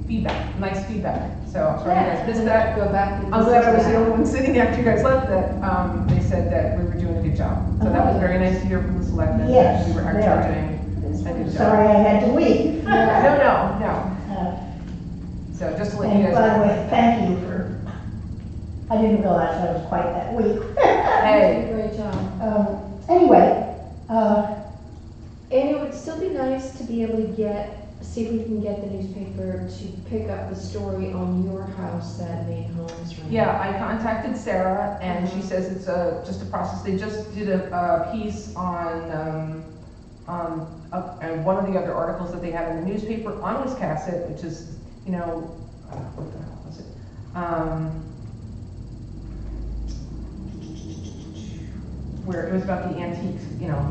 feedback, nice feedback. So I'm sorry you guys missed that. Go back and I'm glad I was listen the to only one sitting after you guys left that, they said that we were doing a good job. So that was very nice to hear from the selectmen. Yes, We were very. actually doing a good job. Sorry I had to leave. No, no, no. Uh, So just to let you And guys by the know. way, thank you for, I didn't realize I was quite that weak. Hey, Great job. Anyway, And it would still be nice to be able to see if we can get the newspaper to pick up the story on your house that made homes right. yeah, I contacted Sarah and she says it's just a process. They just did a piece on one of the other articles that they had in the newspaper on Wiscasset, which is, what the hell was it? Where it was about the antiques,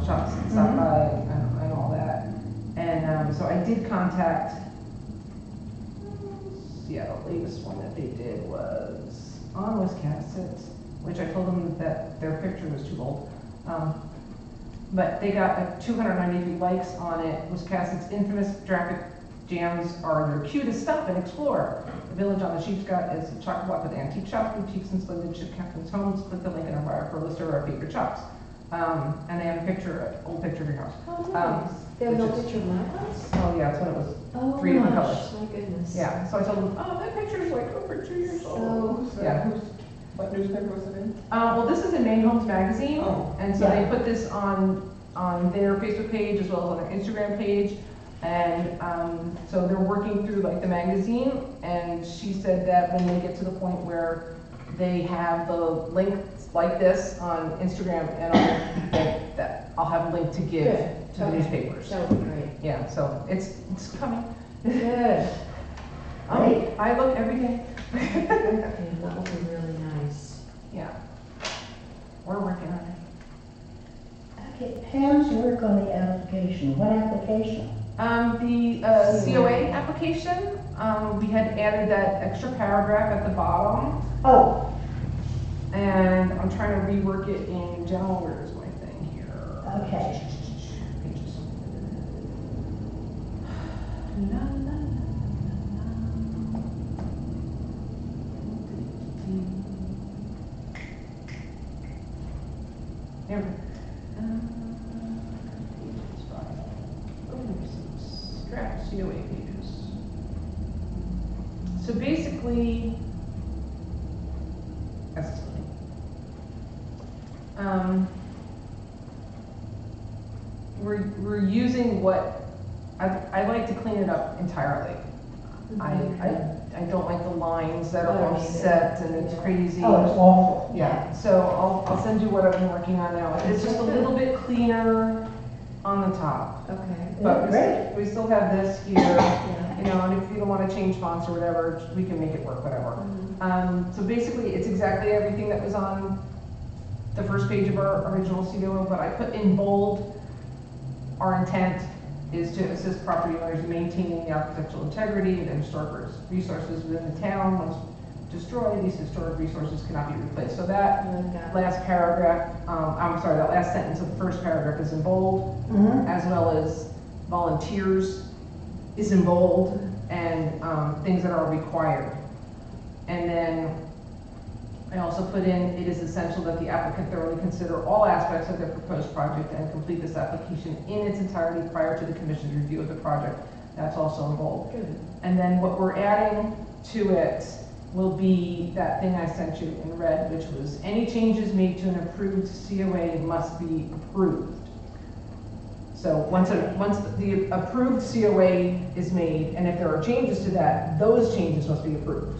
shops and stuff, and all that. And so I did contact, the latest one that they did was on Wiscasset, which I told them that their picture was too old. But they got like 293 likes on it. Wiscasset's infamous traffic jams are their cue to stop and explore. The village on the Sheepscot is a chock-a-block with antique shops, boutiques, and splendid ship captain's homes. Click the link in our bio for a list of our favorite shops. And they have a picture, old picture of your house. Oh, nice. They have no which is- picture of my house? Oh, yeah, that's when it was Oh, 3 different gosh, colors. my goodness. Yeah, so I told them, oh, that picture's like over 2 years old. So, Yeah. What newspaper was it in? Well, this is in Maine Homes Magazine, Oh. and so Yeah. they put this on their Facebook page as well as on their Instagram page. And so they're working through like the magazine, and she said that when they get to the point where they have the links like this on Instagram and that I'll have a link to give Good. to the Okay. newspapers. that would be great. Yeah, so it's coming. Good. I look every day. Okay, that would be really nice. Yeah, we're working on it. okay, Pam's work on the application, what application? The COA application, we had added that extra paragraph at the bottom, Oh, and I'm trying to rework it in general. Where's my thing here? okay. Pages. La, la, la, la, la. There we go. Pages by, draft COA pages. So basically, that's funny. We're using what, I like to clean it up entirely. I don't like the lines that are I don't offset either. and it's crazy. Oh, it's awful. Yeah, so I'll send you what I've been working on now. It's just a little bit cleaner on the top. Okay. But Great. we still have this here, Yeah. and if you don't want to change fonts or whatever, we can make it work, whatever. Mhm. So basically, it's exactly everything that was on the first page of our original COO, but I put in bold, our intent is to assist property owners in maintaining the architectural integrity and historic resources within the town. Once destroyed, these historic resources cannot be replaced. So that last paragraph, that last sentence of the first paragraph is in bold, as well as volunteers is in bold, and things that are required. And then I also put in, it is essential that the applicant thoroughly consider all aspects of their proposed project and complete this application in its entirety prior to the commission's review of the project. That's also in bold. Good. And then what we're adding to it will be that thing I sent you in red, which was any changes made to an approved COA must be approved. So once the approved COA is made, and if there are changes to that, those changes must be approved.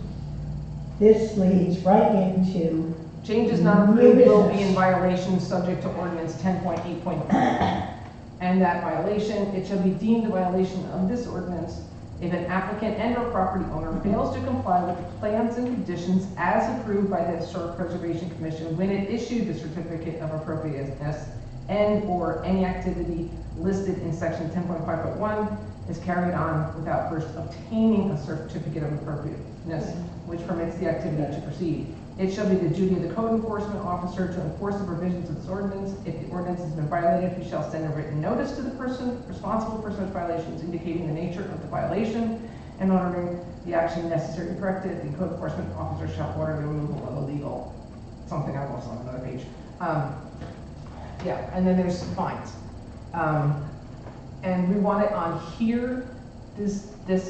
This leads right into, Changes not approved will be business. in violation subject to ordinance 10.8.3. And that violation, it shall be deemed a violation of this ordinance if an applicant and or property owner fails to comply with the plans and conditions as approved by the Historic Preservation Commission when it issued the certificate of appropriateness, and or any activity listed in section 10.5.1 is carried on without first obtaining a certificate of appropriateness, which permits the activity to proceed. It shall be the duty of the code enforcement officer to enforce the provisions of this ordinance. If the ordinance has been violated, he shall send a written notice to the person responsible for such violations indicating the nature of the violation and ordering the action necessary to correct it. The code enforcement officer shall order the removal of illegal, something I lost on another page. Yeah, and then there's fines. And we want it on here, this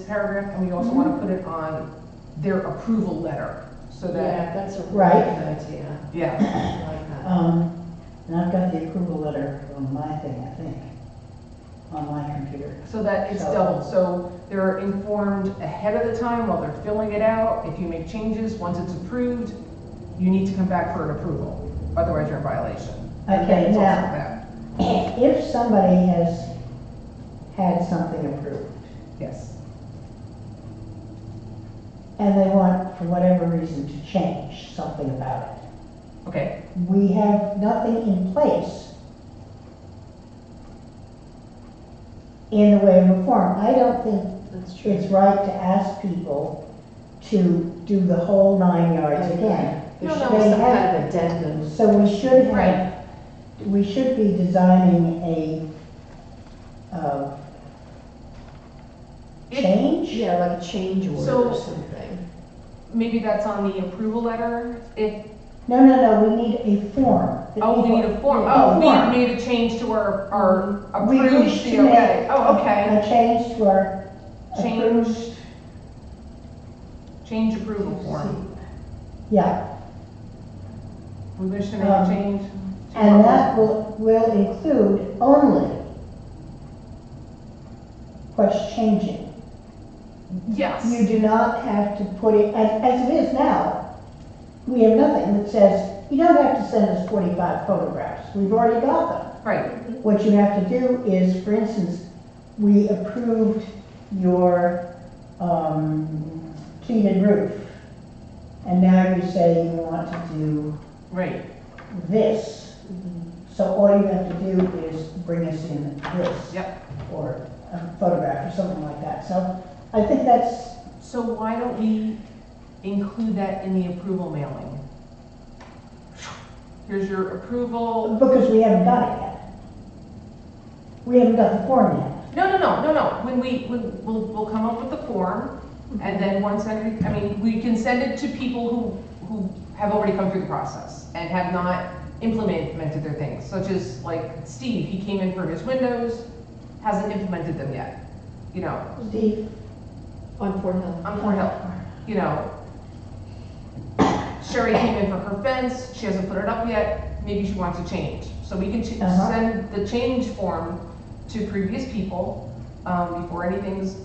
paragraph, and we also want to put it on their approval letter, so that, Yeah, that's a really Right. good idea. yeah. I like that. and I've got the approval letter on my thing, I think, on my computer. So that it's So- doubled, so they're informed ahead of the time while they're filling it out. If you make changes, once it's approved, you need to come back for an approval, otherwise you're in violation. And Okay, it's also now- that. If somebody has had something approved, Yes, and they want, for whatever reason, to change something about it, okay, we have nothing in place in the way of a form. I don't think That's true. it's right to ask people to do the whole 9 yards again. There No, should no, be some they have- kind of addendum. So we should Right. have, we should be designing a, It- change? Yeah, like a change order So- or something. maybe that's on the approval letter. If, No, we need a form. oh, we need a form, Yeah, oh, a we form. made a change to our We approved wish to COA. make Oh, okay, A change to our approved, change approval form. yeah, We wish to make a change. to our- and that will include only what's changing. Yes. You do not have to put it, as it is now, we have nothing that says, you don't have to send us 45 photographs, we've already got them. Right, What you have to do is, for instance, we approved your pleated roof, and now you say you want to do right. this. So all you have to do is bring us in this. Yep. Or a photograph or something like that. So I think that's, So why don't we include that in the approval mailing? Here's your approval. because we haven't got it yet. We haven't got the form yet. No. When we'll come up with the form, and then once we can send it to people who have already come through the process and have not implemented their things, such as like Steve, he came in for his windows, hasn't implemented them yet, you know, Steve? On Fort Hill. on Fort Hill, you know. Sherry came in for her fence, she hasn't put it up yet, maybe she wants to change. So we can Uh-huh. send the change form to previous people, before anything's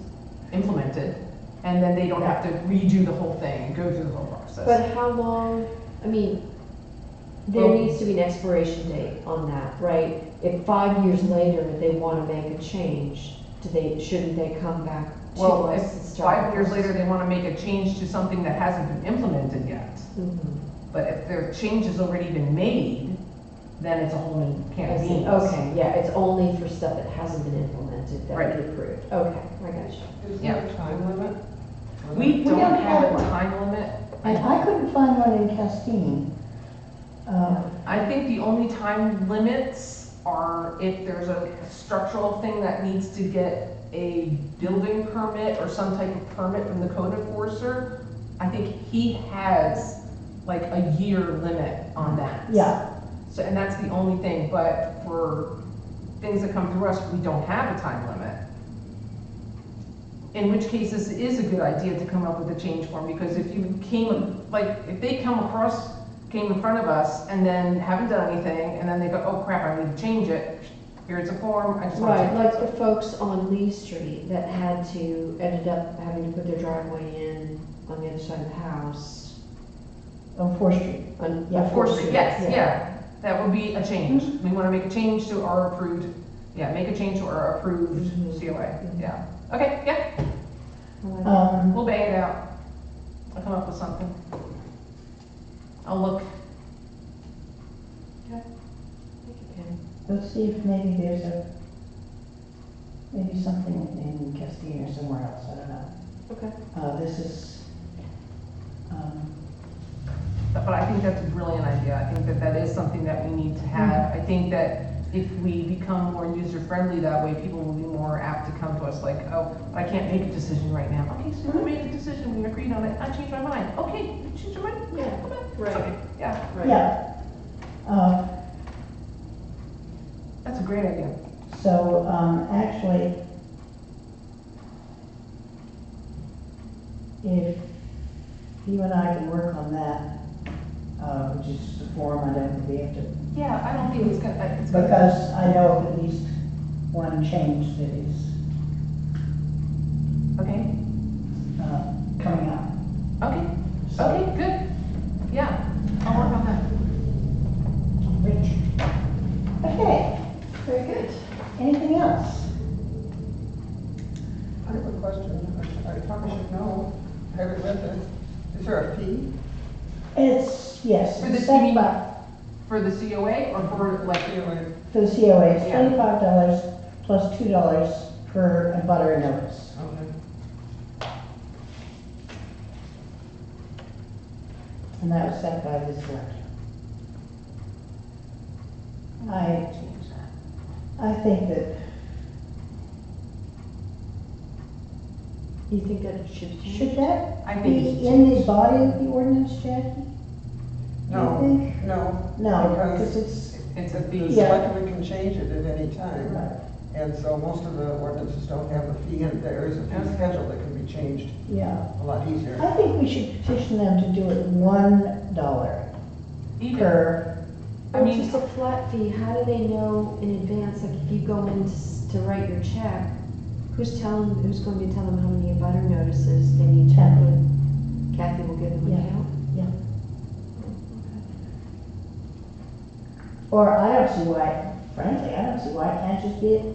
implemented, and then they don't have to redo the whole thing and go through the whole process. But how long, I mean, there Well- needs to be an expiration date on that, right? If 5 years later they want to make a change, shouldn't they come back to Well, us if and start? 5 years the later, process? they wanna make a change to something that hasn't been implemented yet, Mhm. but if their change has already been made, then it's a whole new can I of see. beans. Okay, yeah, it's only for stuff that hasn't been implemented that Right. would be approved. Okay, I got you. Is there a time limit? We don't don't have have a one. time limit. And I couldn't find one in Castine. I think the only time limits are if there's a structural thing that needs to get a building permit or some type of permit from the code enforcer. I think he has like a year limit on that. Yeah, So, and that's the only thing, but for things that come through us, we don't have a time limit. In which case, this is a good idea to come up with a change form, because if you came, like, if they came in front of us and then haven't done anything, and then they go, oh crap, I need to change it, here's a form, I just want to Right, take like it. the folks on Lee Street that ended up having to put their driveway in on the other side of the house. on 4th Street. On, Yeah, yeah, 4th Street, yes, Yeah. yeah, that would be a change. Mm-hmm. We want to make a change to our approved, make a change to our approved Mhm. COA, yeah. Okay, yeah, we'll bang it out. I'll come up with something. I'll look. Let's see if maybe there's maybe something in Castine or somewhere else, I don't know. Okay. This is, But I think that's a brilliant idea. I think that that is something that we need to have. I think that if we become more user-friendly that way, people will be more apt to come to us like, oh, I can't make a decision right now. Okay, so we made a decision, we agreed on it, I changed my mind. Okay, you changed your mind? Yeah, Come on. right. Okay, yeah, Right. yeah. that's a great idea. So, actually, if you and I can work on that, which is the form, I don't think we have to, Yeah, I don't think it's gonna, because I know of at least one change that is, okay, coming up. okay, So, okay, good. Yeah, I'll work on that. Rich. Okay, Very good. anything else? I have a question. I probably should know. I haven't read this. Is there a fee? It's, yes, For the it's TV? $7 For the COA or for like, Anyway, for the COA, it's Yeah. $25 plus $2 per abutter notice. okay. And that was set by this director. I think that, You think that it should change? should that I think be it's in the body of the ordinance, Jackie? No, Do you think? no. No, Because because it's, it's a the fee. Yeah. selectmen can change it at any time. right, And so most of the ordinances don't have a fee, and there is a fee schedule that can be changed yeah. a lot easier. I think we should petition them to do it $1 Even, per, I Or mean- just a flat fee, how do they know in advance, like if you go in to write your check, who's going to tell them how many abutter notices they need to Kathy. put? Kathy will give them a Yeah. count? Yeah. Oh, or I don't see why, frankly, I don't see why it can't just be a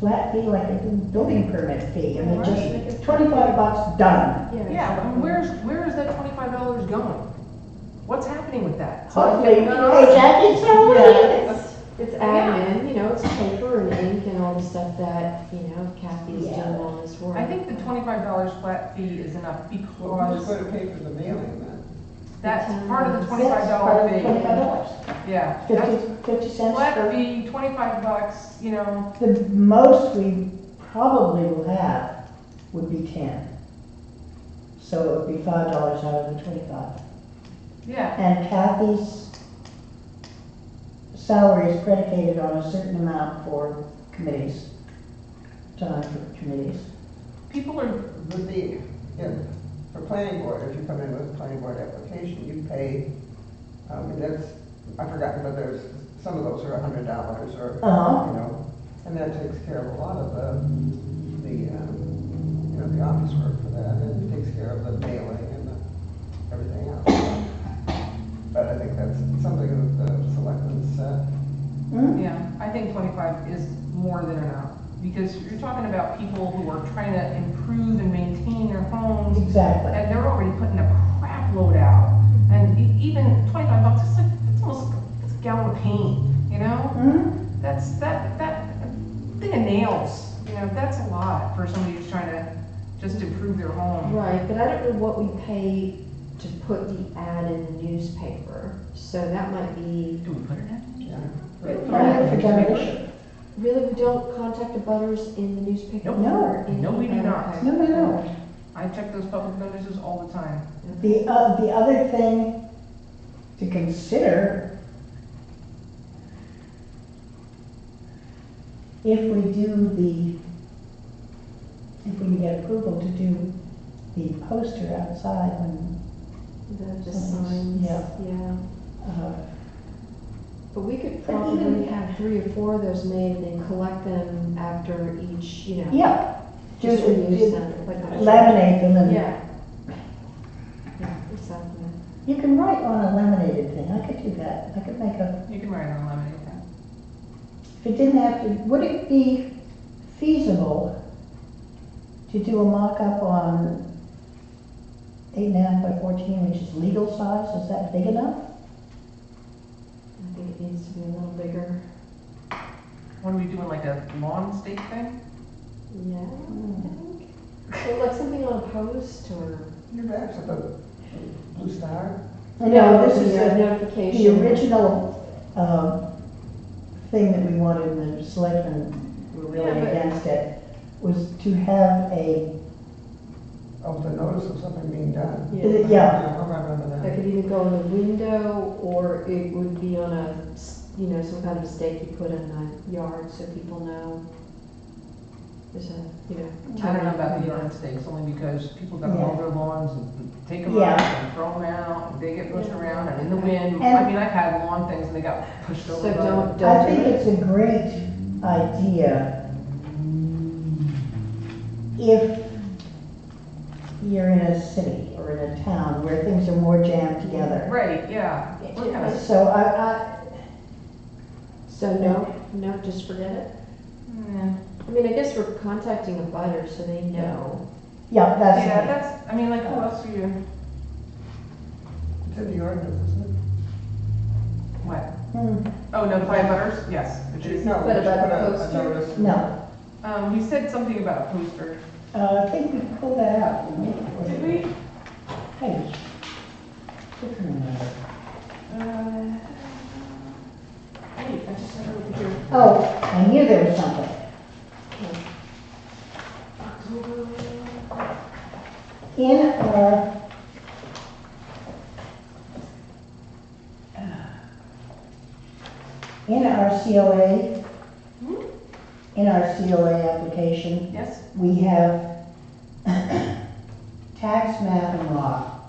flat fee like a building permit fee. I mean, Right. just $25, done. Okay. yeah, and where is that $25 going? What's happening with that? Hopefully, No. hey, Jackie's Yeah, it's admin, you know, it's paper and ink and all the stuff that, you know, Kathy's Yeah. doing all this work. I think the $25 flat fee is enough Well, who's because going to pay for the mailing then? that's part of the That's $25 part of the fee. $25. Yeah, 50 cents flat for, fee, $25, you know, the most we probably will have would be 10. So it would be $5 out of the 25. yeah. And Kathy's salary is predicated on a certain amount for committees, time for committees. People are, For planning board, if you come in with a planning board application, you pay, I've forgotten, but some of those are $100 or, Uh-huh. you know, and that takes care of a lot of the office work for that, and it takes care of the mailing and everything else. But I think that's something that the selectmen set. Hmm? yeah, I think 25 is more than enough. Because you're talking about people who are trying to improve and maintain their homes, Exactly. and they're already putting a crap load out. And even $25, it's like, it's almost, it's a gallon of paint, you know? Hmm? That thing of nails, you know, that's a lot for somebody who's trying to just improve their home. Right, but I don't know what we pay to put the ad in the newspaper, so that might be, Do we put it in? Yeah. Only for demolition. really, we don't contact the butters in the newspaper? Nope. or in No, we do the- not. okay. No. I check those public notices all the time. The other thing to consider, if we can get approval to do the poster outside when, The signs, Yeah. yeah. uh, But we could But probably even- have 3 or 4 of those made and then collect them after each, you know. yeah, Just do- reuse do- them, like a- laminate them and. Yeah. Yeah, exactly. You can write on a laminated thing, I could do that, I could make a, You can write on laminate that. if it didn't have to, would it be feasible to do a mock-up on 8.5 by 14, which is legal size, is that big enough? I think it needs to be a little bigger. What are we doing, like a lawn stake thing? Yeah, I think. So like something on a post or? You're back to the Blue Star? No, this is the the notification. original, thing that we wanted, and the selectmen were really Yeah, but- against it, was to have a, Oh, the notice of something being done. yeah, I remember That that. could either go in the window or it would be on a, you know, some kind of stake you put in the yard so people know. There's a, you know. I don't know about the yard stakes, only because people got mow their lawns and take them Yeah. out and throw them out, and they get pushed Yeah. around and in the wind. And- I mean, I've had lawn things and they got pushed over. So by- don't I do think it. it's a great idea if you're in a city or in a town where things are more jammed together. Right, yeah. We're kind of, So So no, just forget it. yeah, I mean, I guess we're contacting a butter so they know. yeah, that's. Yeah, that's, I mean, like, who else are you, It's in the ordinance, isn't it? what? Hmm, Oh, notify butters? Yes, it is. No, But we should about put the a poster? notice. No, We said something about a poster. I think we pulled that out, didn't we? Did we? Hey, couldn't remember. Wait, I just had it over here. Oh, I knew there was something. In our COA, in our COA application, Yes? we have tax map and lot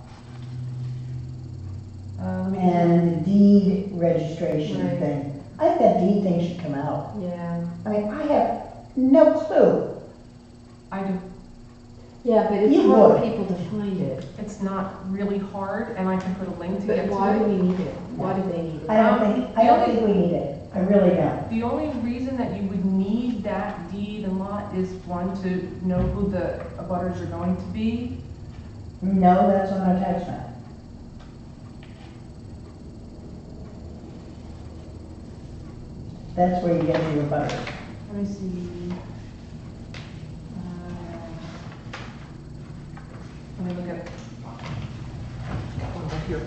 Let me. and deed registration Right. thing. I think that deed thing should come out. Yeah. I mean, I have no clue. I do. Yeah, but it's You hard for would. people to find it. It's not really hard, and I can put a link to get But to why do it. we need it? Why do they need it? I don't think we need it. I really don't. The only reason that you would need that deed and lot is, one, to know who the abutters are going to be. No, that's on our tax map. That's where you get your butters. Let me see. Let me look at. Over here.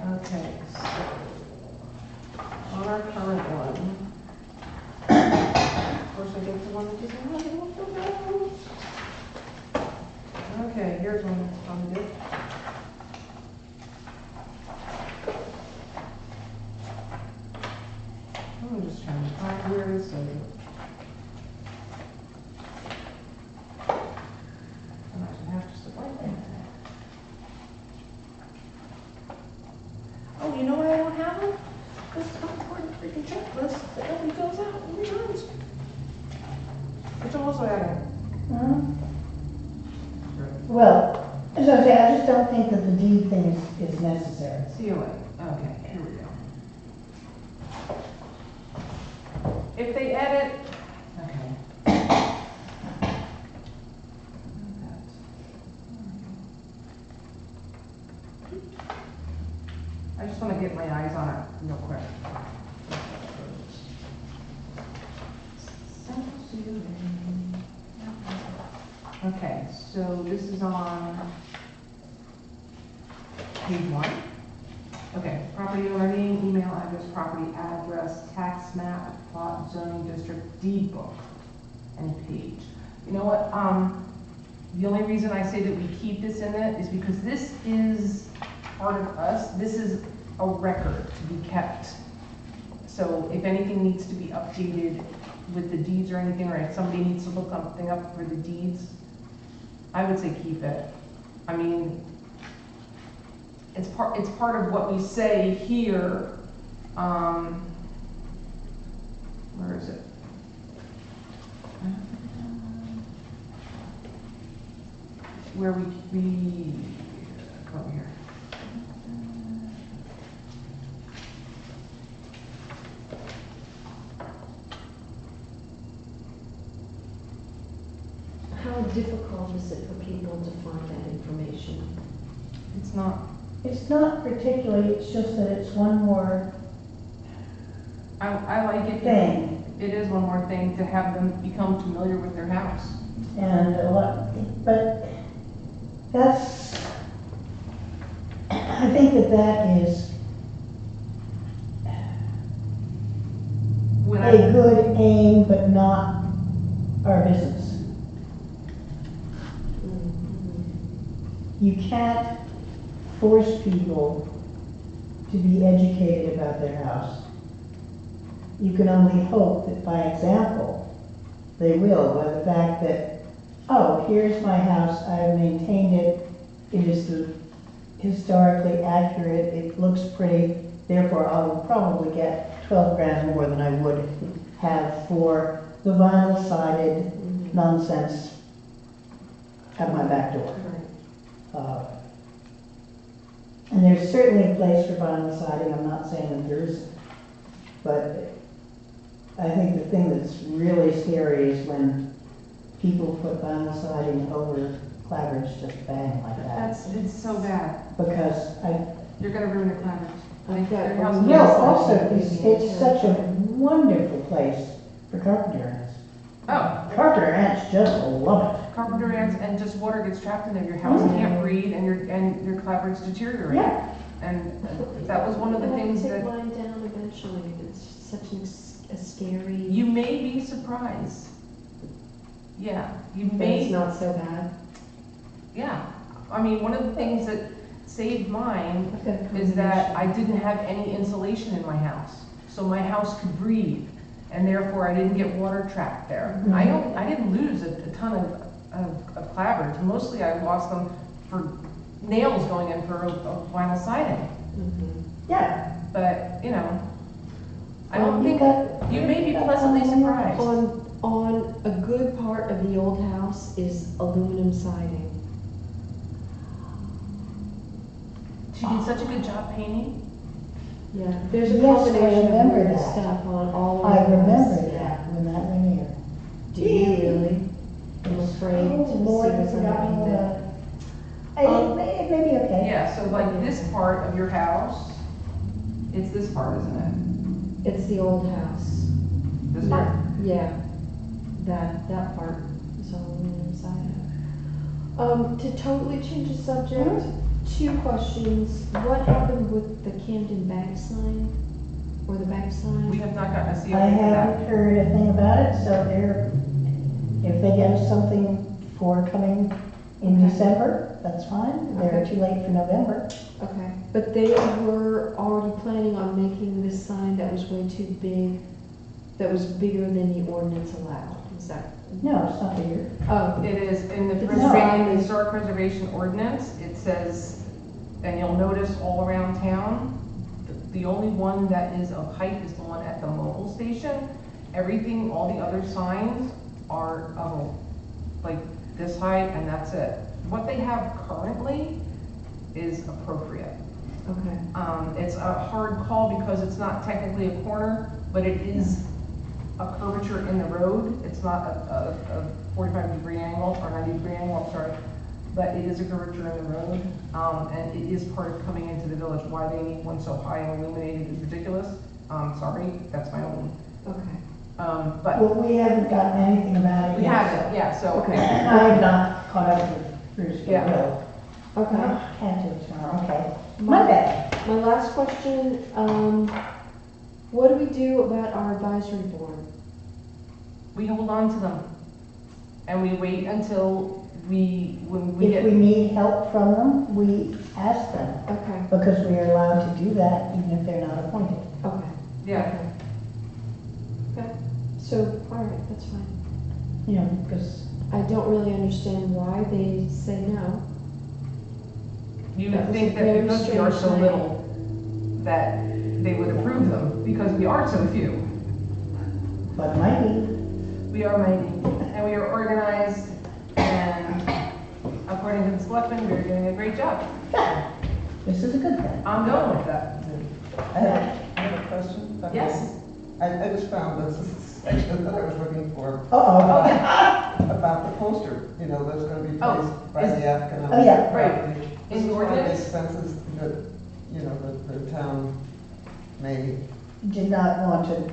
Okay, so on our current one. Of course, I get the one that doesn't have any of those. Okay, here's one that's probably good. I'm just trying to find where it says it. And I should have just a blank one. Oh, you know why I don't have them? This important freaking checklist that nobody fills out and returns. Which I'm also adding. Hmm? Well, as I say, I just don't think that the deed thing is necessary. COA, okay, here we go. If they edit, okay. I just wanna get my eyes on it real quick. Okay, so this is on page 1. Okay, property owner name, email address, property address, tax map, plot, zoning district, deed book, and page. You know what, the only reason I say that we keep this in it is because this is part of us. This is a record to be kept. So if anything needs to be updated with the deeds or anything, or if somebody needs to look something up for the deeds, I would say keep it. I mean, it's part of what we say here. Where is it? Where we come over here. How difficult is it for people to find that information? It's not. It's not particularly, it's just that it's one more I like it. thing. It is one more thing to have them become familiar with their house. And a lot, but that's, I think that is When a good aim, but not our business. You can't force people to be educated about their house. You can only hope that by example, they will, by the fact that, oh, here's my house, I've maintained it, it is historically accurate, it looks pretty, therefore I'll probably get 12 grand more than I would have for the vinyl sided nonsense at my back door. And there's certainly a place for vinyl siding, I'm not saying that there isn't. But I think the thing that's really scary is when people put vinyl siding over clapboards just bang like that. it's so bad. Because You're gonna ruin your clapboards. I've got Their house one- is- no, also, it's such a wonderful place for carpenter ants. Oh, Carpenter ants just love it. carpenter ants, and just water gets trapped in there, your house can't breathe, and your clapboards deteriorate. Yeah. And that was one of the things Take that, mine down eventually, it's such a scary. you may be surprised. Yeah, you But may. it's not so bad. Yeah, I mean, one of the things that saved mine I've got a is that I combination. didn't have any insulation in my house. So my house could breathe, and therefore I didn't get water trapped there. I didn't lose a ton of clapboards. Mostly I lost them for nails going in for a vinyl siding. Yeah. But, you know, I Well, don't you think, got- you may be you got pleasantly something surprised. On a good part of the old house is aluminum siding. She did such a good job painting. Yeah, there's a Yes, I combination of remember weird that. stuff on all of I the remember house. that when that went here. Do you really? I'm afraid to Oh, see Lord, I've what's forgotten all underneath about it. it. It may be okay. Yeah, so like this part of your house, it's this part, isn't It's the old house. it? This part? Yeah, that part is all aluminum siding. To totally change the subject, 2 questions. What happened with the Camden bank sign? Or the bank We sign? have not gotten to see I anything of that. haven't heard a thing about it, so if they get us something for coming in Okay. December, that's fine. They're Okay. too late for November. Okay, but they were already planning on making this sign that was way too big, that was bigger than the ordinance allowed, is that? No, it's not here. Oh, It is in the The preservation, design. historic preservation ordinance, it says, and you'll notice all around town, the only one that is of height is the one at the mobile station. Everything, all the other signs are of like this height, and that's it. What they have currently is appropriate. okay. It's a hard call because it's not technically a corner, but it is a curvature in the road. It's not a 45-degree angle or 90-degree angle, I'm sorry. but it is a curvature in the road, and it is part of coming into the village. Why they need one so high and illuminated is ridiculous. Sorry, that's my own. Okay. But Well, we haven't gotten anything about it we yet. haven't, yeah, so. Okay. I'm not caught up with Bruce Yeah. Gill. Okay. Can't do it tomorrow, okay. Monday. My last question, what do we do about our advisory board? We hold on to them, and we wait until when we If we get, need help from them, we ask them, Okay, because we are allowed to do that even if they're not appointed. okay. yeah, Okay. So, all right, that's fine. You know, because, I don't really understand why they say no. you That would was think a very that because we are so strange little, that they would approve them, because we are so few. but might be. We are mighty, and we are organized, and according to the selectmen, we are doing a great job. This is a good thing. I'm going with that. I have a question. Yes. I just found this is the section that I was looking for, Oh, Uh-oh. yeah, about the poster, you know, that's gonna be Oh, placed by is- the applicant on Oh, yeah, the right. property. In This is the one of the ordinance? expenses that, you know, the town may, Did not want to,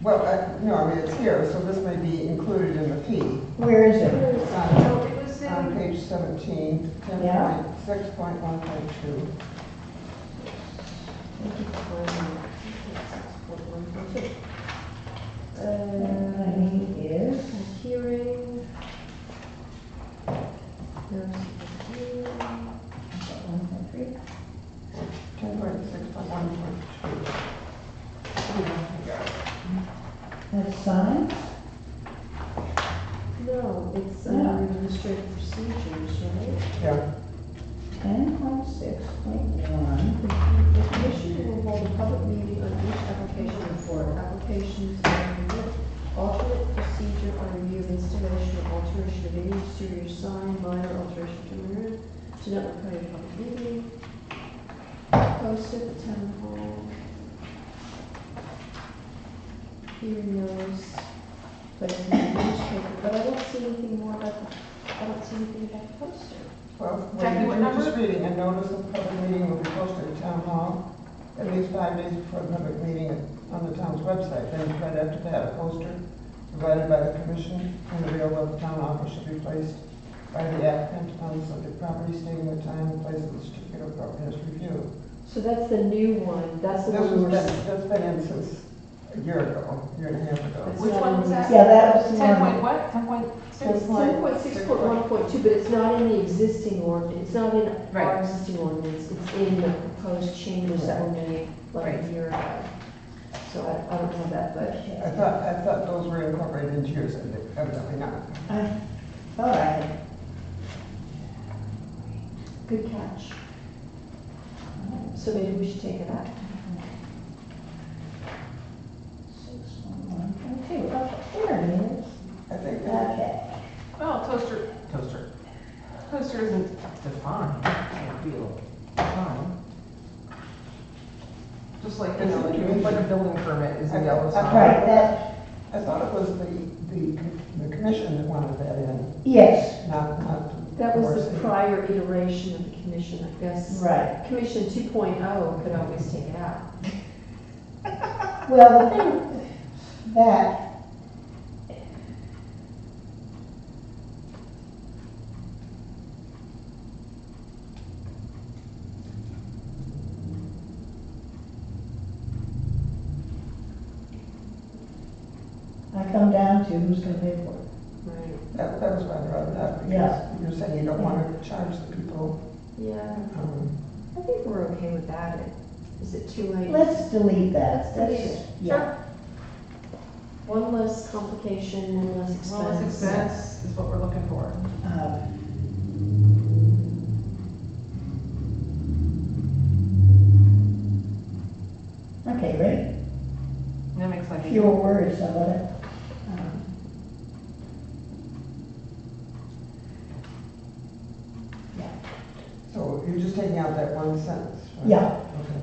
well, no, I mean, it's here, so this may be included in the fee. where is it? It's on, so it was on in, page 17, Yeah. 10.6.1.2. I mean, is, Hearing. Notice of hearing. 1.3. 10.6.1.2. That's signed? No, it's No. under administrative procedures, right? Yeah. 10.6.1. The commission will hold a public meeting on each application for applications and alternate procedure for review of installation or alteration of any exterior sign, minor alteration to mirror, to not require a public meeting. Posted at the town hall. Hearing notice, placed in the newspaper, but I don't see anything more about I don't see anything about the poster. Well, Jackie, what number? Just reading, a notice of public meeting will be posted at town hall at least 5 days before the public meeting on the town's website. Then right after that, a poster provided by the commission in the real of the town office should be placed by the applicant on the subject property stating the time and place of the certificate of appropriateness review. So that's the new one, that's the This one was, we're. that's been in since a year ago, year and a half ago. It's which not one in was the- that? Yeah, that was the 10 one. point what, 10.6? It's 10.6.1.2, but it's not in the existing ordinance, it's not in our Right. existing ordinance, it's in the proposed changes that were made like Right. a year ago. So I don't know that, but I thought those were incorporated into yours, and evidently not. I thought I had. good catch. So maybe we should take it out. 6.1.2, okay, there it is. I think that, Okay. Well, toaster isn't defined, a real define. Just like, you know, like a building permit is a yellow sign. Right, that, I thought it was the commission that wanted that in, yes, not. That was Morrissey. the prior iteration of the commission, I guess. right. Commission 2.0 could always take it out. Well, the thing, that, I come down to who's gonna pay for it. Right. That was why I brought it up, Yeah. because you're saying you don't want to charge the people. Yeah, um, I think we're okay with that. Is it too late? Let's delete that. Let's delete That's- it. Yeah. One less complication, one less expense. Well, less expense is what we're looking for. Okay, ready? That makes life Fewer easier. words, I love it. Yeah. So you're just taking out that one sentence, right? Yeah. Okay.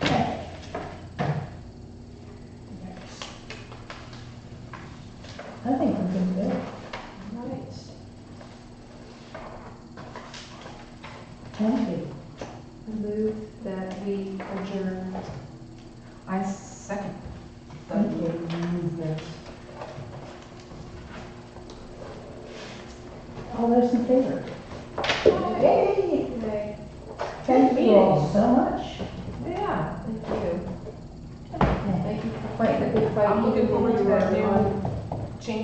Okay. I think we can do it. Right. Thank you. Move that we adjourn. I second the Thank you. movement. All those in favor? Yay! Okay, Thank you all so much. Yeah. thank you. Thank you for fighting a good fight. I'm looking forward